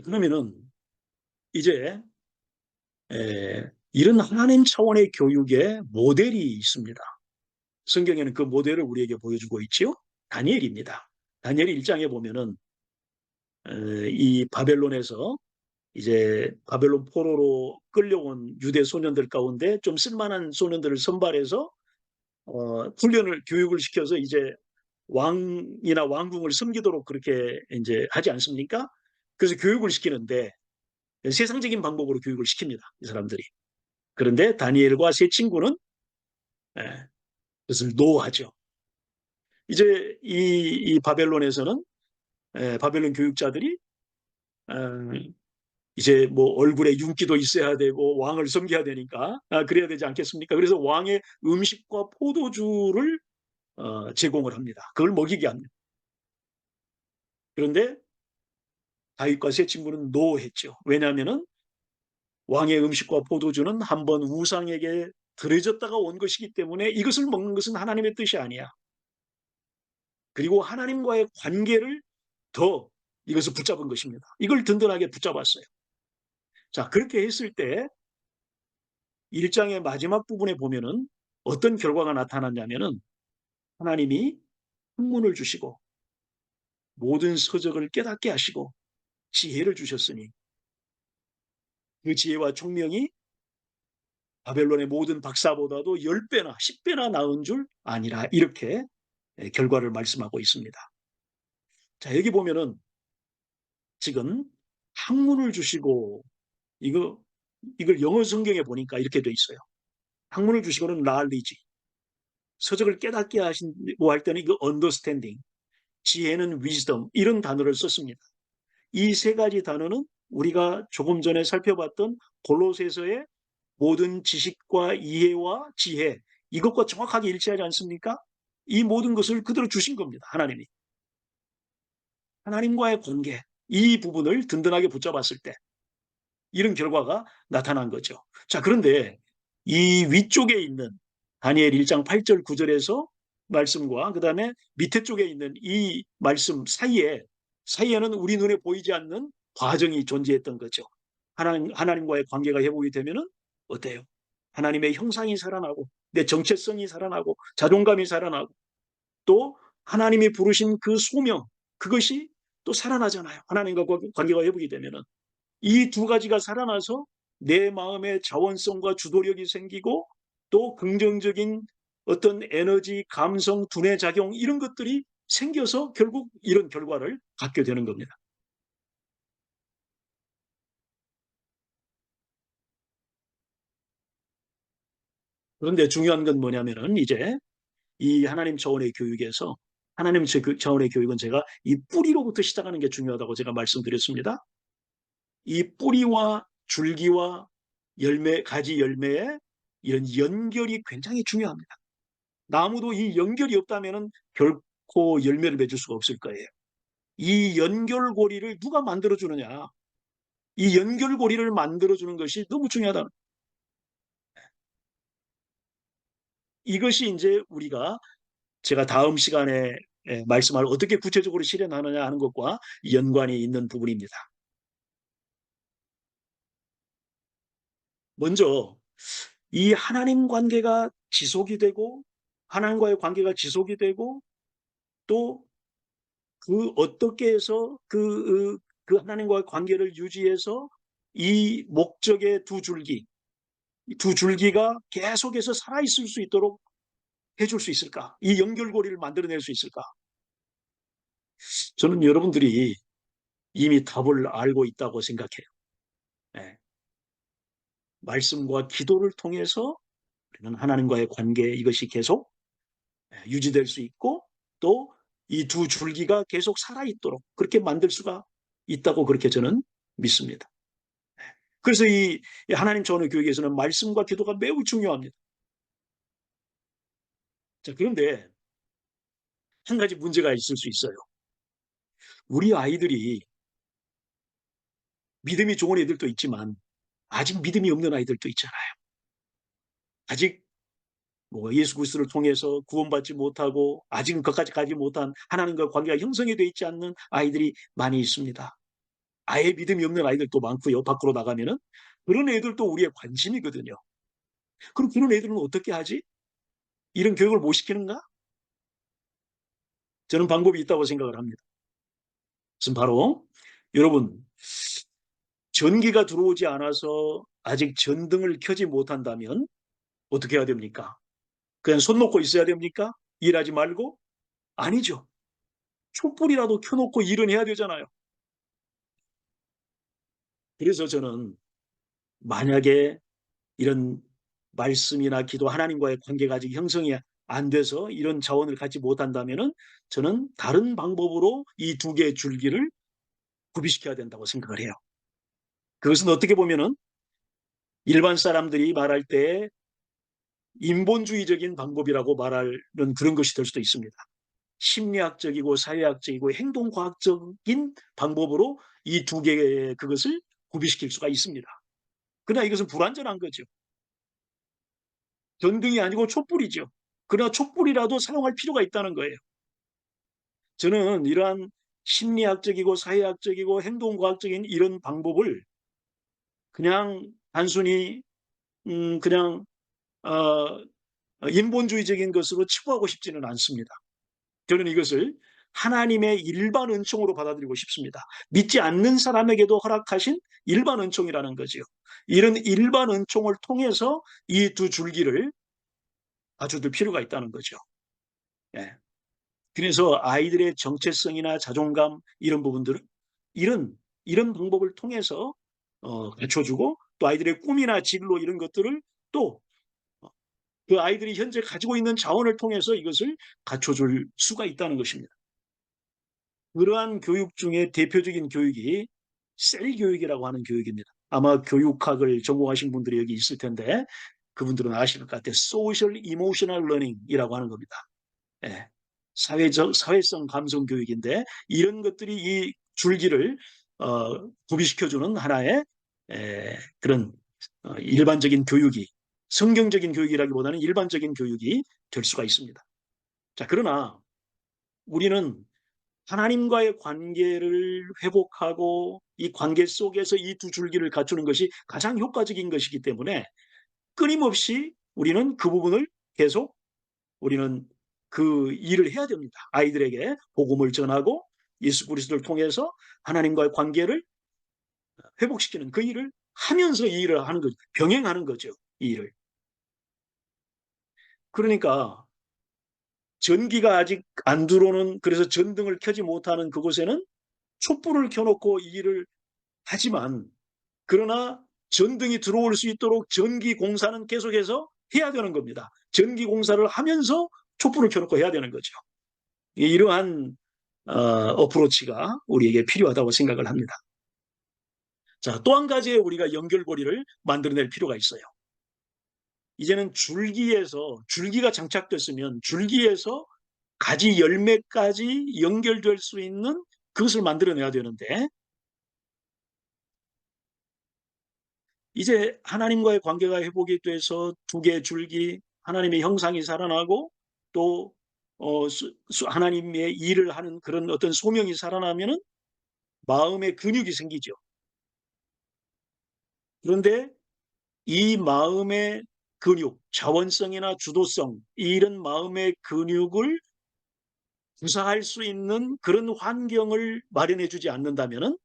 그러면은 이제 이런 하나님 차원의 교육의 모델이 있습니다. 성경에는 그 모델을 우리에게 보여주고 있지요. 다니엘입니다. 다니엘 1장에 보면은 이 바벨론에서 이제 바벨론 포로로 끌려온 유대 소년들 가운데 좀 쓸만한 소년들을 선발해서 훈련을 교육을 시켜서 이제 왕이나 왕궁을 섬기도록 그렇게 이제 하지 않습니까? 그래서 교육을 시키는데 세상적인 방법으로 교육을 시킵니다. 이 사람들이. 그런데 다니엘과 세 친구는 예, 그것을 노하죠. 이제 이 바벨론에서는 바벨론 교육자들이 어, 이제 뭐 얼굴에 윤기도 있어야 되고 왕을 섬겨야 되니까 그래야 되지 않겠습니까? 그래서 왕의 음식과 포도주를 제공을 합니다. 그걸 먹이게 합니다. 그런데 다윗과 세 친구는 노했죠. 왜냐하면은 왕의 음식과 포도주는 한번 우상에게 들여졌다가 온 것이기 때문에 이것을 먹는 것은 하나님의 뜻이 아니야. 그리고 하나님과의 관계를 더 이것을 붙잡은 것입니다. 이걸 든든하게 붙잡았어요. 자, 그렇게 했을 때 1장의 마지막 부분에 보면은 어떤 결과가 나타났냐면은 하나님이 학문을 주시고 모든 서적을 깨닫게 하시고 지혜를 주셨으니 그 지혜와 총명이 바벨론의 모든 박사보다도 10배나 10배나 나은 줄 아니라, 이렇게 결과를 말씀하고 있습니다. 자, 여기 보면은 지금 학문을 주시고 이걸 영어 성경에 보니까 이렇게 돼 있어요. 학문을 주시고는 knowledge, 서적을 깨닫게 하신고 할 때는 이거 understanding, 지혜는 wisdom, 이런 단어를 썼습니다. 이 세 가지 단어는 우리가 조금 전에 살펴봤던 골로새서의 모든 지식과 이해와 지혜, 이것과 정확하게 일치하지 않습니까? 이 모든 것을 그대로 주신 겁니다. 하나님이. 하나님과의 관계, 이 부분을 든든하게 붙잡았을 때 이런 결과가 나타난 거죠. 자, 그런데 이 위쪽에 있는 다니엘 1장 8절 9절에서 말씀과 그 다음에 밑에 쪽에 있는 이 말씀 사이에는 우리 눈에 보이지 않는 과정이 존재했던 거죠. 하나님과의 관계가 회복이 되면은 어때요? 하나님의 형상이 살아나고 내 정체성이 살아나고 자존감이 살아나고 또 하나님이 부르신 그 소명, 그것이 또 살아나잖아요. 하나님과 관계가 회복이 되면은 이 두 가지가 살아나서 내 마음의 자원성과 주도력이 생기고 또 긍정적인 어떤 에너지, 감성, 두뇌 작용 이런 것들이 생겨서 결국 이런 결과를 갖게 되는 겁니다. 그런데 중요한 건 뭐냐면은 이제 이 하나님 차원의 교육에서 하나님 차원의 교육은 제가 이 뿌리로부터 시작하는 게 중요하다고 제가 말씀드렸습니다. 이 뿌리와 줄기와 열매, 가지 열매의 이런 연결이 굉장히 중요합니다. 나무도 이 연결이 없다면 결코 열매를 맺을 수가 없을 거예요. 이 연결고리를 누가 만들어주느냐. 이 연결고리를 만들어주는 것이 너무 중요하다. 이것이 이제 우리가 제가 다음 시간에 말씀할 어떻게 구체적으로 실현하느냐 하는 것과 연관이 있는 부분입니다. 먼저 이 하나님 관계가 지속이 되고 하나님과의 관계가 지속이 되고 또 그 어떻게 해서 그 하나님과의 관계를 유지해서 이 목적의 두 줄기가 계속해서 살아있을 수 있도록 해줄 수 있을까? 이 연결고리를 만들어낼 수 있을까? 저는 여러분들이 이미 답을 알고 있다고 생각해요. 네. 말씀과 기도를 통해서 우리는 하나님과의 관계 이것이 계속 유지될 수 있고 또 이 두 줄기가 계속 살아있도록 그렇게 만들 수가 있다고 그렇게 저는 믿습니다. 그래서 이 하나님 차원의 교육에서는 말씀과 기도가 매우 중요합니다. 자, 그런데 한 가지 문제가 있을 수 있어요. 우리 아이들이 믿음이 좋은 애들도 있지만 아직 믿음이 없는 아이들도 있잖아요. 아직 뭐 예수 그리스도를 통해서 구원받지 못하고 아직은 그까지 가지 못한 하나님과 관계가 형성이 되어 있지 않는 아이들이 많이 있습니다. 아예 믿음이 없는 아이들도 많고요. 밖으로 나가면은 그런 애들도 우리의 관심이거든요. 그럼 그런 애들은 어떻게 하지? 이런 교육을 못 시키는가? 저는 방법이 있다고 생각을 합니다. 그것은 바로 여러분 전기가 들어오지 않아서 아직 전등을 켜지 못한다면 어떻게 해야 됩니까? 그냥 손 놓고 있어야 됩니까? 일하지 말고? 아니죠. 촛불이라도 켜놓고 일은 해야 되잖아요. 그래서 저는 만약에 이런 말씀이나 기도 하나님과의 관계가 아직 형성이 안 돼서 이런 자원을 갖지 못한다면 저는 다른 방법으로 이 두 개의 줄기를 구비시켜야 된다고 생각을 해요. 그것은 어떻게 보면은 일반 사람들이 말할 때 인본주의적인 방법이라고 말하는 그런 것이 될 수도 있습니다. 심리학적이고 사회학적이고 행동과학적인 방법으로 이 두 개의 그것을 구비시킬 수가 있습니다. 그러나 이것은 불완전한 거죠. 전등이 아니고 촛불이죠. 그러나 촛불이라도 사용할 필요가 있다는 거예요. 저는 이러한 심리학적이고 사회학적이고 행동과학적인 이런 방법을 그냥 단순히 그냥 인본주의적인 것으로 치부하고 싶지는 않습니다. 저는 이것을 하나님의 일반 은총으로 받아들이고 싶습니다. 믿지 않는 사람에게도 허락하신 일반 은총이라는 거죠. 이런 일반 은총을 통해서 이 두 줄기를 가져둘 필요가 있다는 거죠. 예. 그래서 아이들의 정체성이나 자존감 이런 부분들은 이런 이런 방법을 통해서 갖춰주고 또 아이들의 꿈이나 진로 이런 것들을 또 그 아이들이 현재 가지고 있는 자원을 통해서 이것을 갖춰줄 수가 있다는 것입니다. 그러한 교육 중에 대표적인 교육이 셀 교육이라고 하는 교육입니다. 아마 교육학을 전공하신 분들이 여기 있을 텐데 그분들은 아실 것 같아요. Social Emotional Learning이라고 하는 겁니다. 예. 사회성 감성 교육인데 이런 것들이 이 줄기를 구비시켜주는 하나의 그런 일반적인 교육이 성경적인 교육이라기보다는 일반적인 교육이 될 수가 있습니다. 자, 그러나 우리는 하나님과의 관계를 회복하고 이 관계 속에서 이 두 줄기를 갖추는 것이 가장 효과적인 것이기 때문에 끊임없이 우리는 그 부분을 계속 우리는 그 일을 해야 됩니다. 아이들에게 복음을 전하고 예수 그리스도를 통해서 하나님과의 관계를 회복시키는 그 일을 하면서 이 일을 하는 거죠. 병행하는 거죠. 이 일을. 그러니까 전기가 아직 안 들어오는, 그래서 전등을 켜지 못하는 그곳에는 촛불을 켜놓고 이 일을 하지만, 그러나 전등이 들어올 수 있도록 전기 공사는 계속해서 해야 되는 겁니다. 전기 공사를 하면서 촛불을 켜놓고 해야 되는 거죠. 이러한 어프로치가 우리에게 필요하다고 생각을 합니다. 자, 또 한 가지의 우리가 연결고리를 만들어낼 필요가 있어요. 이제는 줄기가 장착됐으면 줄기에서 가지 열매까지 연결될 수 있는 그것을 만들어내야 되는데, 이제 하나님과의 관계가 회복이 돼서 두 개의 줄기, 하나님의 형상이 살아나고 또 하나님의 일을 하는 그런 어떤 소명이 살아나면은 마음의 근육이 생기죠. 그런데 이 마음의 근육, 자원성이나 주도성, 이런 마음의 근육을 구사할 수 있는 그런 환경을 마련해 주지 않는다면은,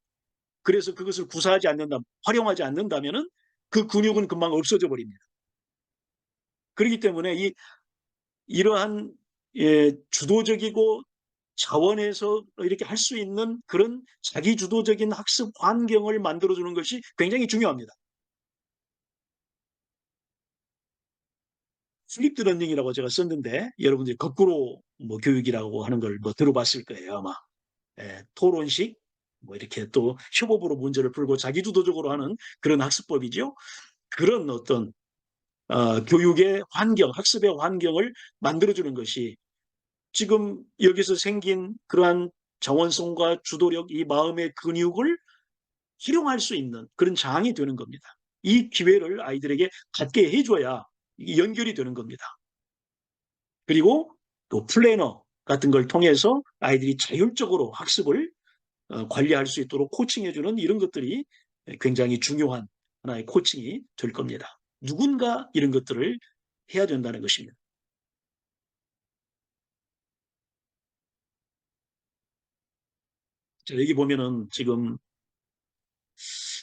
그래서 그것을 구사하지 않는다, 활용하지 않는다면은 그 근육은 금방 없어져 버립니다. 그렇기 때문에 이러한 주도적이고 자원에서 이렇게 할 수 있는 그런 자기 주도적인 학습 환경을 만들어주는 것이 굉장히 중요합니다. 플립드 러닝이라고 제가 썼는데 여러분들이 거꾸로 뭐 교육이라고 하는 걸 뭐 들어봤을 거예요 아마. 토론식 뭐 이렇게 또 협업으로 문제를 풀고 자기주도적으로 하는 그런 학습법이죠. 그런 어떤 교육의 환경, 학습의 환경을 만들어주는 것이 지금 여기서 생긴 그러한 정원성과 주도력, 이 마음의 근육을 활용할 수 있는 그런 장이 되는 겁니다. 이 기회를 아이들에게 갖게 해줘야 연결이 되는 겁니다. 그리고 또 플래너 같은 걸 통해서 아이들이 자율적으로 학습을 관리할 수 있도록 코칭해주는 이런 것들이 굉장히 중요한 하나의 코칭이 될 겁니다. 누군가 이런 것들을 해야 된다는 것입니다. 자, 여기 보면은 지금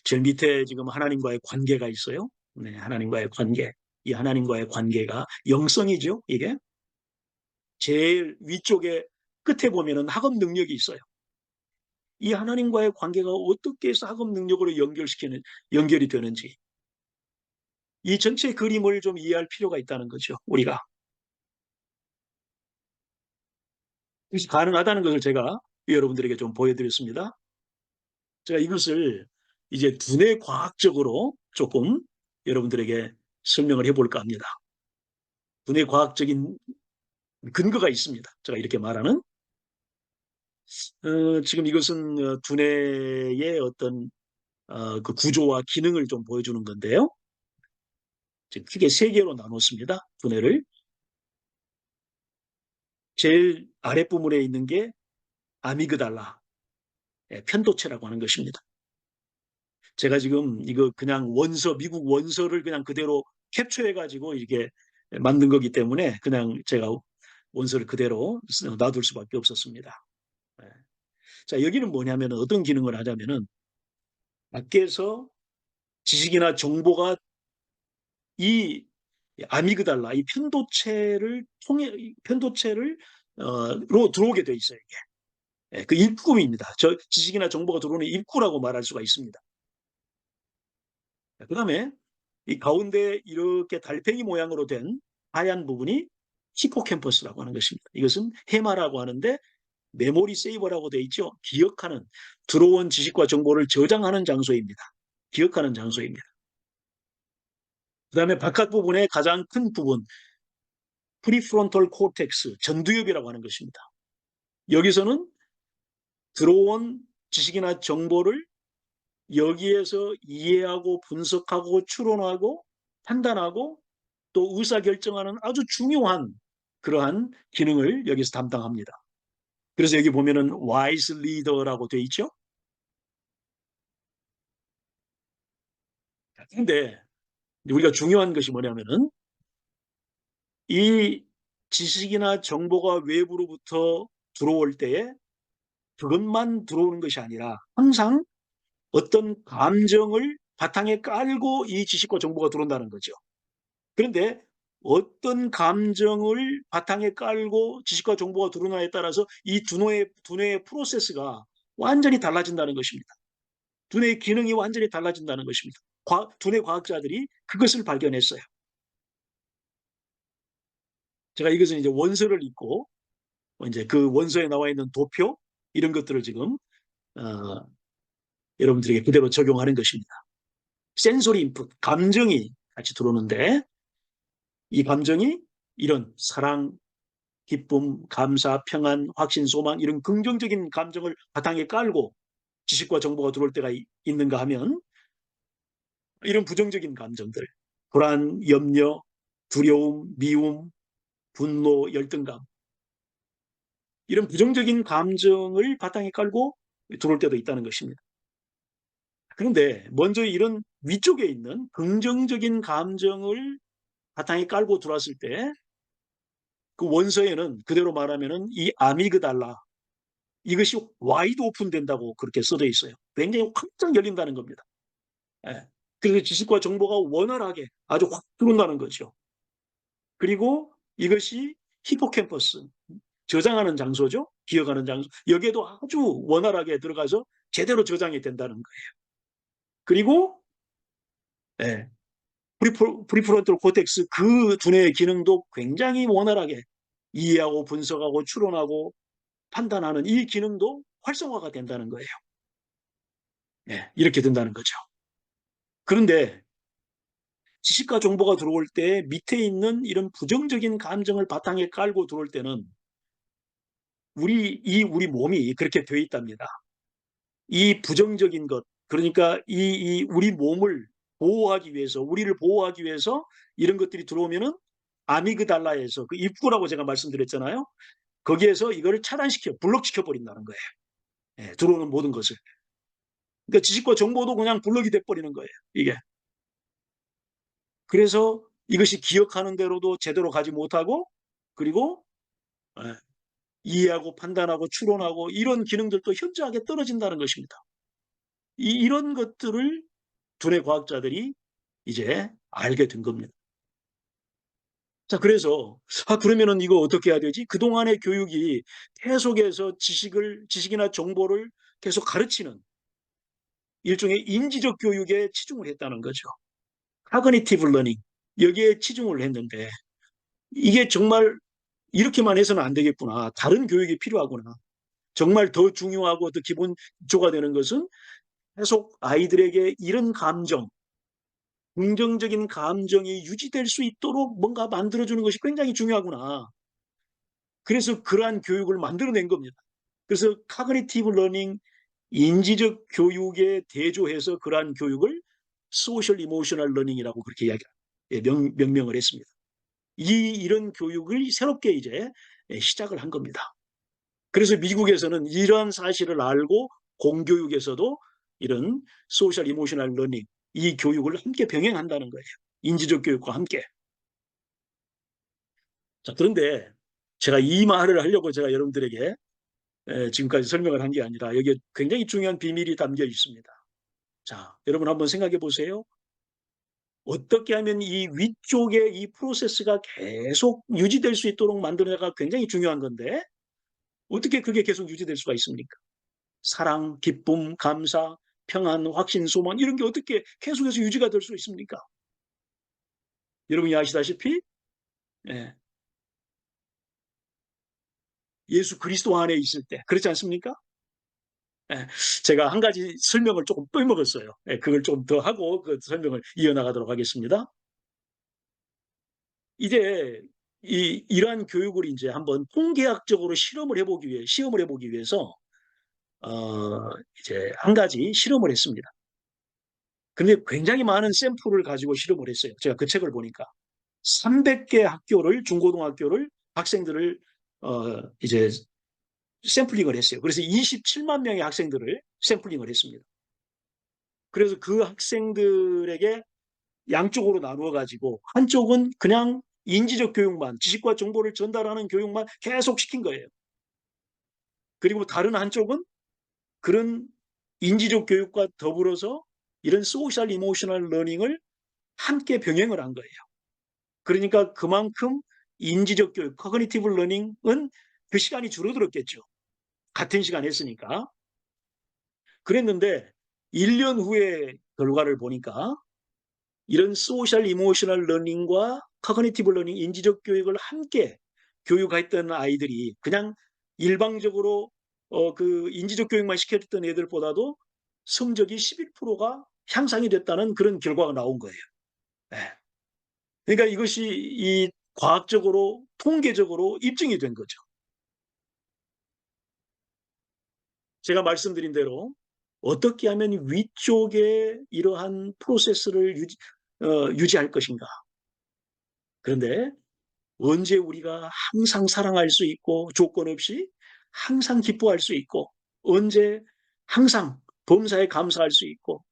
제일 밑에 지금 하나님과의 관계가 있어요. 네, 하나님과의 관계. 이 하나님과의 관계가 영성이죠, 이게. 제일 위쪽에 끝에 보면은 학업 능력이 있어요. 이 하나님과의 관계가 어떻게 해서 학업 능력으로 연결이 되는지, 이 전체 그림을 좀 이해할 필요가 있다는 거죠, 우리가. 그래서 가능하다는 것을 제가 여러분들에게 좀 보여드렸습니다. 제가 이것을 이제 두뇌 과학적으로 조금 여러분들에게 설명을 해볼까 합니다. 두뇌 과학적인 근거가 있습니다. 제가 이렇게 말하는. 지금 이것은 두뇌의 어떤 그 구조와 기능을 좀 보여주는 건데요. 지금 크게 세 개로 나눴습니다. 두뇌를. 제일 아랫부분에 있는 게 아미그달라, 편도체라고 하는 것입니다. 제가 지금 이거 그냥 미국 원서를 그냥 그대로 캡처해가지고 이게 만든 거기 때문에 그냥 제가 원서를 그대로 놔둘 수밖에 없었습니다. 네. 자, 여기는 뭐냐면 어떤 기능을 하자면은 밖에서 지식이나 정보가 이 아미그달라, 이 로 들어오게 돼 있어요. 이게. 그 입구입니다. 저 지식이나 정보가 들어오는 입구라고 말할 수가 있습니다. 그다음에 이 가운데 이렇게 달팽이 모양으로 된 하얀 부분이 히포캠퍼스라고 하는 것입니다. 이것은 해마라고 하는데 메모리 세이버라고 되어 있죠. 기억하는, 들어온 지식과 정보를 저장하는 장소입니다. 기억하는 장소입니다. 그다음에 바깥 부분의 가장 큰 부분, 프리프론털 코텍스, 전두엽이라고 하는 것입니다. 여기서는 들어온 지식이나 정보를 여기에서 이해하고 분석하고 추론하고 판단하고 또 의사결정하는 아주 중요한 그러한 기능을 여기서 담당합니다. 그래서 여기 보면은 wise leader라고 되어 있죠. 근데 우리가 중요한 것이 뭐냐면은 이 지식이나 정보가 외부로부터 들어올 때에 그것만 들어오는 것이 아니라 항상 어떤 감정을 바탕에 깔고 이 지식과 정보가 들어온다는 거죠. 그런데 어떤 감정을 바탕에 깔고 지식과 정보가 들어오냐에 따라서 이 두뇌의 프로세스가 완전히 달라진다는 것입니다. 두뇌의 기능이 완전히 달라진다는 것입니다. 두뇌 과학자들이 그것을 발견했어요. 제가 이것은 이제 원서를 읽고 이제 그 원서에 나와 있는 도표 이런 것들을 지금 여러분들에게 그대로 적용하는 것입니다. 센소리 인풋, 감정이 같이 들어오는데 이 감정이 이런 사랑, 기쁨, 감사, 평안, 확신, 소망 이런 긍정적인 감정을 바탕에 깔고 지식과 정보가 들어올 때가 있는가 하면 이런 부정적인 감정들, 불안, 염려, 두려움, 미움, 분노, 열등감 이런 부정적인 감정을 바탕에 깔고 들어올 때도 있다는 것입니다. 그런데 먼저 이런 위쪽에 있는 긍정적인 감정을 바탕에 깔고 들어왔을 때 그 원서에는 그대로 말하면은 이 아미그달라 이것이 와이드 오픈 된다고 그렇게 써져 있어요. 굉장히 확장 열린다는 겁니다. 예. 그래서 지식과 정보가 원활하게 아주 확 들어온다는 거죠. 그리고 이것이 히포캠퍼스 저장하는 장소죠. 기억하는 장소. 여기에도 아주 원활하게 들어가서 제대로 저장이 된다는 거예요. 그리고 예, 프리프론탈 코텍스 그 두뇌의 기능도 굉장히 원활하게 이해하고 분석하고 추론하고 판단하는 이 기능도 활성화가 된다는 거예요. 예, 이렇게 된다는 거죠. 그런데 지식과 정보가 들어올 때 밑에 있는 이런 부정적인 감정을 바탕에 깔고 들어올 때는 우리 몸이 그렇게 되어 있답니다. 이 부정적인 것, 그러니까 우리 몸을 보호하기 위해서, 우리를 보호하기 위해서 이런 것들이 들어오면은 아미그달라에서 그 입구라고 제가 말씀드렸잖아요. 거기에서 이거를 차단시켜, 블록시켜 버린다는 거예요. 예, 들어오는 모든 것을. 그러니까 지식과 정보도 그냥 블록이 돼 버리는 거예요. 이게. 그래서 이것이 기억하는 대로도 제대로 가지 못하고 그리고 예, 이해하고 판단하고 추론하고 이런 기능들도 현저하게 떨어진다는 것입니다. 이런 것들을 두뇌 과학자들이 이제 알게 된 겁니다. 자, 그래서 그러면은 이거 어떻게 해야 되지? 그동안의 교육이 계속해서 지식이나 정보를 계속 가르치는 일종의 인지적 교육에 치중을 했다는 거죠. 카그니티브 러닝 여기에 치중을 했는데 이게 정말 이렇게만 해서는 안 되겠구나. 다른 교육이 필요하구나. 정말 더 중요하고 더 기본조가 되는 것은 계속 아이들에게 이런 감정, 긍정적인 감정이 유지될 수 있도록 뭔가 만들어주는 것이 굉장히 중요하구나. 그래서 그러한 교육을 만들어낸 겁니다. 그래서 카그니티브 러닝, 인지적 교육에 대조해서 그러한 교육을 소셜 이모셔널 러닝이라고 그렇게 명명을 했습니다. 이런 교육을 새롭게 이제 시작을 한 겁니다. 그래서 미국에서는 이러한 사실을 알고 공교육에서도 이런 소셜 이모셔널 러닝 이 교육을 함께 병행한다는 거예요. 인지적 교육과 함께. 자, 그런데 제가 이 말을 하려고 제가 여러분들에게 지금까지 설명을 한 게 아니라 여기에 굉장히 중요한 비밀이 담겨 있습니다. 자, 여러분 한번 생각해 보세요. 어떻게 하면 이 위쪽에 이 프로세스가 계속 유지될 수 있도록 만들어내가 굉장히 중요한 건데 어떻게 그게 계속 유지될 수가 있습니까? 사랑, 기쁨, 감사, 평안, 확신, 소망 이런 게 어떻게 계속해서 유지가 될 수 있습니까? 여러분이 아시다시피 예, 예수 그리스도 안에 있을 때 그렇지 않습니까? 예, 제가 한 가지 설명을 조금 빼먹었어요. 예, 그걸 좀 더 하고 그 설명을 이어나가도록 하겠습니다. 이제 이러한 교육을 이제 한번 통계학적으로 시험을 해보기 위해서 이제 한 가지 실험을 했습니다. 근데 굉장히 많은 샘플을 가지고 실험을 했어요. 제가 그 책을 보니까 300개 중고등학교를 학생들을 이제 샘플링을 했어요. 그래서 27만 명의 학생들을 샘플링을 했습니다. 그래서 그 학생들에게 양쪽으로 나누어 가지고 한쪽은 그냥 인지적 교육만, 지식과 정보를 전달하는 교육만 계속 시킨 거예요. 그리고 다른 한쪽은 그런 인지적 교육과 더불어서 이런 소셜 이모셔널 러닝을 함께 병행을 한 거예요. 그러니까 그만큼 인지적 교육, 커그니티브 러닝은 그 시간이 줄어들었겠죠. 같은 시간 했으니까. 그랬는데 1년 후에 결과를 보니까 이런 소셜 이모셔널 러닝과 커그니티브 러닝, 인지적 교육을 함께 교육했던 아이들이 그냥 일방적으로 그 인지적 교육만 시켰던 애들보다도 성적이 11%가 향상이 됐다는 그런 결과가 나온 거예요. 네. 그러니까 이것이 이 과학적으로 통계적으로 입증이 된 거죠. 제가 말씀드린 대로 어떻게 하면 위쪽에 이러한 프로세스를 유지할 것인가. 그런데 언제 우리가 항상 사랑할 수 있고 조건 없이 항상 기뻐할 수 있고 언제 항상 범사에 감사할 수 있고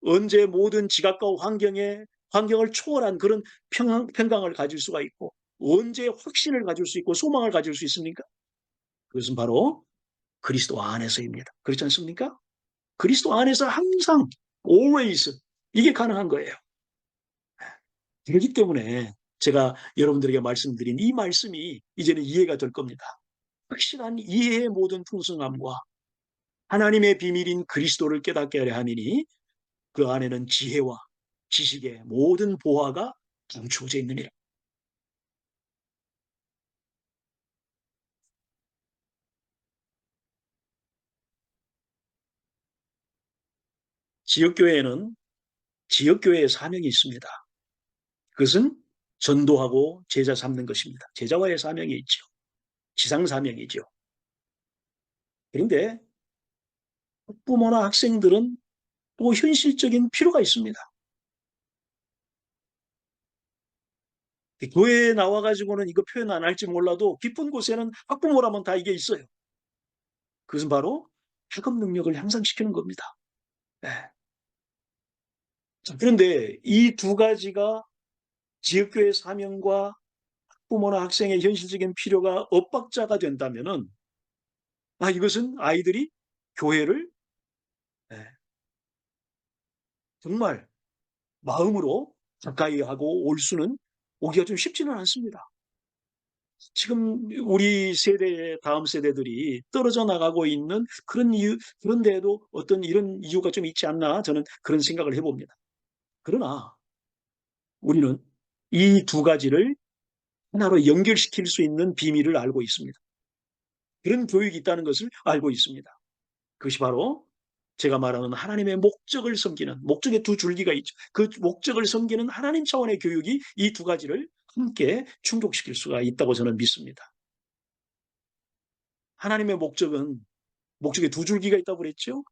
언제 모든 지각과 환경을 초월한 그런 평강을 가질 수가 있고 언제 확신을 가질 수 있고 소망을 가질 수 있습니까? 그것은 바로 그리스도 안에서입니다. 그렇지 않습니까? 그리스도 안에서 항상 always 이게 가능한 거예요. 그렇기 때문에 제가 여러분들에게 말씀드린 이 말씀이 이제는 이해가 될 겁니다. 확실한 이해의 모든 풍성함과 하나님의 비밀인 그리스도를 깨닫게 하려 하니니 그 안에는 지혜와 지식의 모든 보화가 감추어져 있느니라. 지역교회에는 지역교회의 사명이 있습니다. 그것은 전도하고 제자 삼는 것입니다. 제자와의 사명이 있죠. 지상 사명이죠. 그런데 학부모나 학생들은 또 현실적인 필요가 있습니다. 교회에 나와가지고는 이거 표현 안 할지 몰라도 깊은 곳에는 학부모라면 다 이게 있어요. 그것은 바로 학업 능력을 향상시키는 겁니다. 네. 그런데 이 두 가지가 지역교회 사명과 학부모나 학생의 현실적인 필요가 엇박자가 된다면은 이것은 아이들이 교회를 네, 정말 마음으로 가까이 하고 올 수는 오기가 좀 쉽지는 않습니다. 지금 우리 세대의 다음 세대들이 떨어져 나가고 있는 그런 이유, 그런데도 어떤 이런 이유가 좀 있지 않나 저는 그런 생각을 해봅니다. 그러나 우리는 이 두 가지를 하나로 연결시킬 수 있는 비밀을 알고 있습니다. 그런 교육이 있다는 것을 알고 있습니다. 그것이 바로 제가 말하는 하나님의 목적을 섬기는 목적의 두 줄기가 있죠. 그 목적을 섬기는 하나님 차원의 교육이 이 두 가지를 함께 충족시킬 수가 있다고 저는 믿습니다. 하나님의 목적의 두 줄기가 있다고 그랬죠.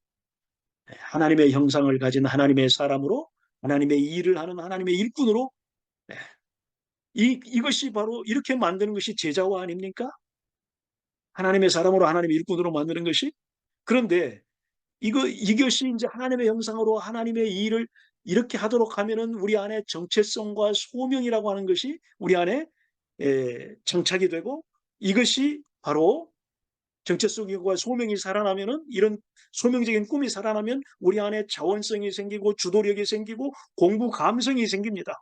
하나님의 형상을 가진 하나님의 사람으로 하나님의 일을 하는 하나님의 일꾼으로 이것이 바로 이렇게 만드는 것이 제자화 아닙니까? 하나님의 사람으로 하나님의 일꾼으로 만드는 것이. 그런데 이것이 이제 하나님의 형상으로 하나님의 일을 이렇게 하도록 하면은 우리 안에 정체성과 소명이라고 하는 것이 우리 안에 정착이 되고 이것이 바로 정체성과 소명이 살아나면은 이런 소명적인 꿈이 살아나면 우리 안에 자원성이 생기고 주도력이 생기고 공부 감성이 생깁니다.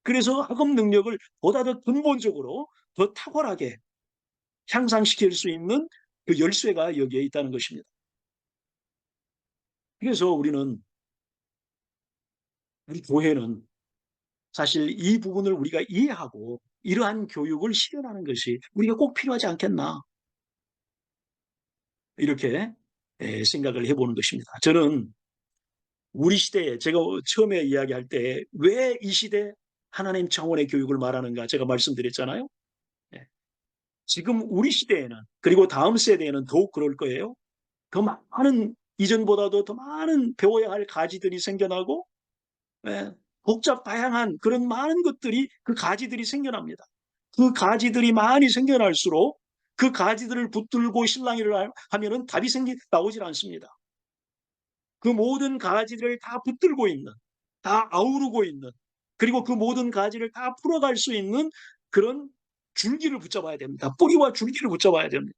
그래서 학업 능력을 보다 더 근본적으로 더 탁월하게 향상시킬 수 있는 그 열쇠가 여기에 있다는 것입니다. 그래서 우리 교회는 사실 이 부분을 우리가 이해하고 이러한 교육을 실현하는 것이 우리가 꼭 필요하지 않겠나 이렇게 생각을 해보는 것입니다. 저는 우리 시대에 제가 처음에 이야기할 때 왜 이 시대 하나님 차원의 교육을 말하는가 제가 말씀드렸잖아요. 예. 지금 우리 시대에는 그리고 다음 세대에는 더욱 그럴 거예요. 더 많은 이전보다도 더 많은 배워야 할 가지들이 생겨나고 복잡 다양한 그런 많은 것들이 그 가지들이 생겨납니다. 그 가지들이 많이 생겨날수록 그 가지들을 붙들고 실랑이를 하면은 답이 나오질 않습니다. 그 모든 가지를 다 붙들고 있는, 다 아우르고 있는, 그리고 그 모든 가지를 다 풀어갈 수 있는 그런 줄기를 붙잡아야 됩니다. 뿌리와 줄기를 붙잡아야 됩니다.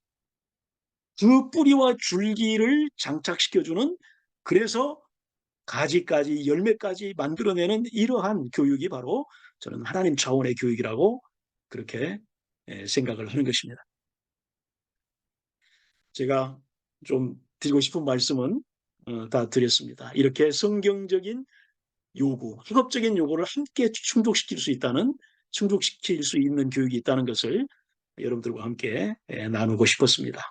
그 뿌리와 줄기를 장착시켜주는 그래서 가지까지 열매까지 만들어내는 이러한 교육이 바로 저는 하나님 차원의 교육이라고 그렇게 생각을 하는 것입니다. 제가 좀 드리고 싶은 말씀은 다 드렸습니다. 이렇게 성경적인 요구, 학업적인 요구를 함께 충족시킬 수 있는 교육이 있다는 것을 여러분들과 함께 나누고 싶었습니다.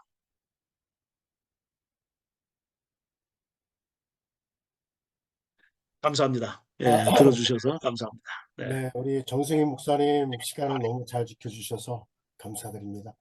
감사합니다. 아, 들어주셔서 감사합니다. 네. 네, 우리 정승희 목사님 시간을 너무 잘 지켜주셔서 감사드립니다.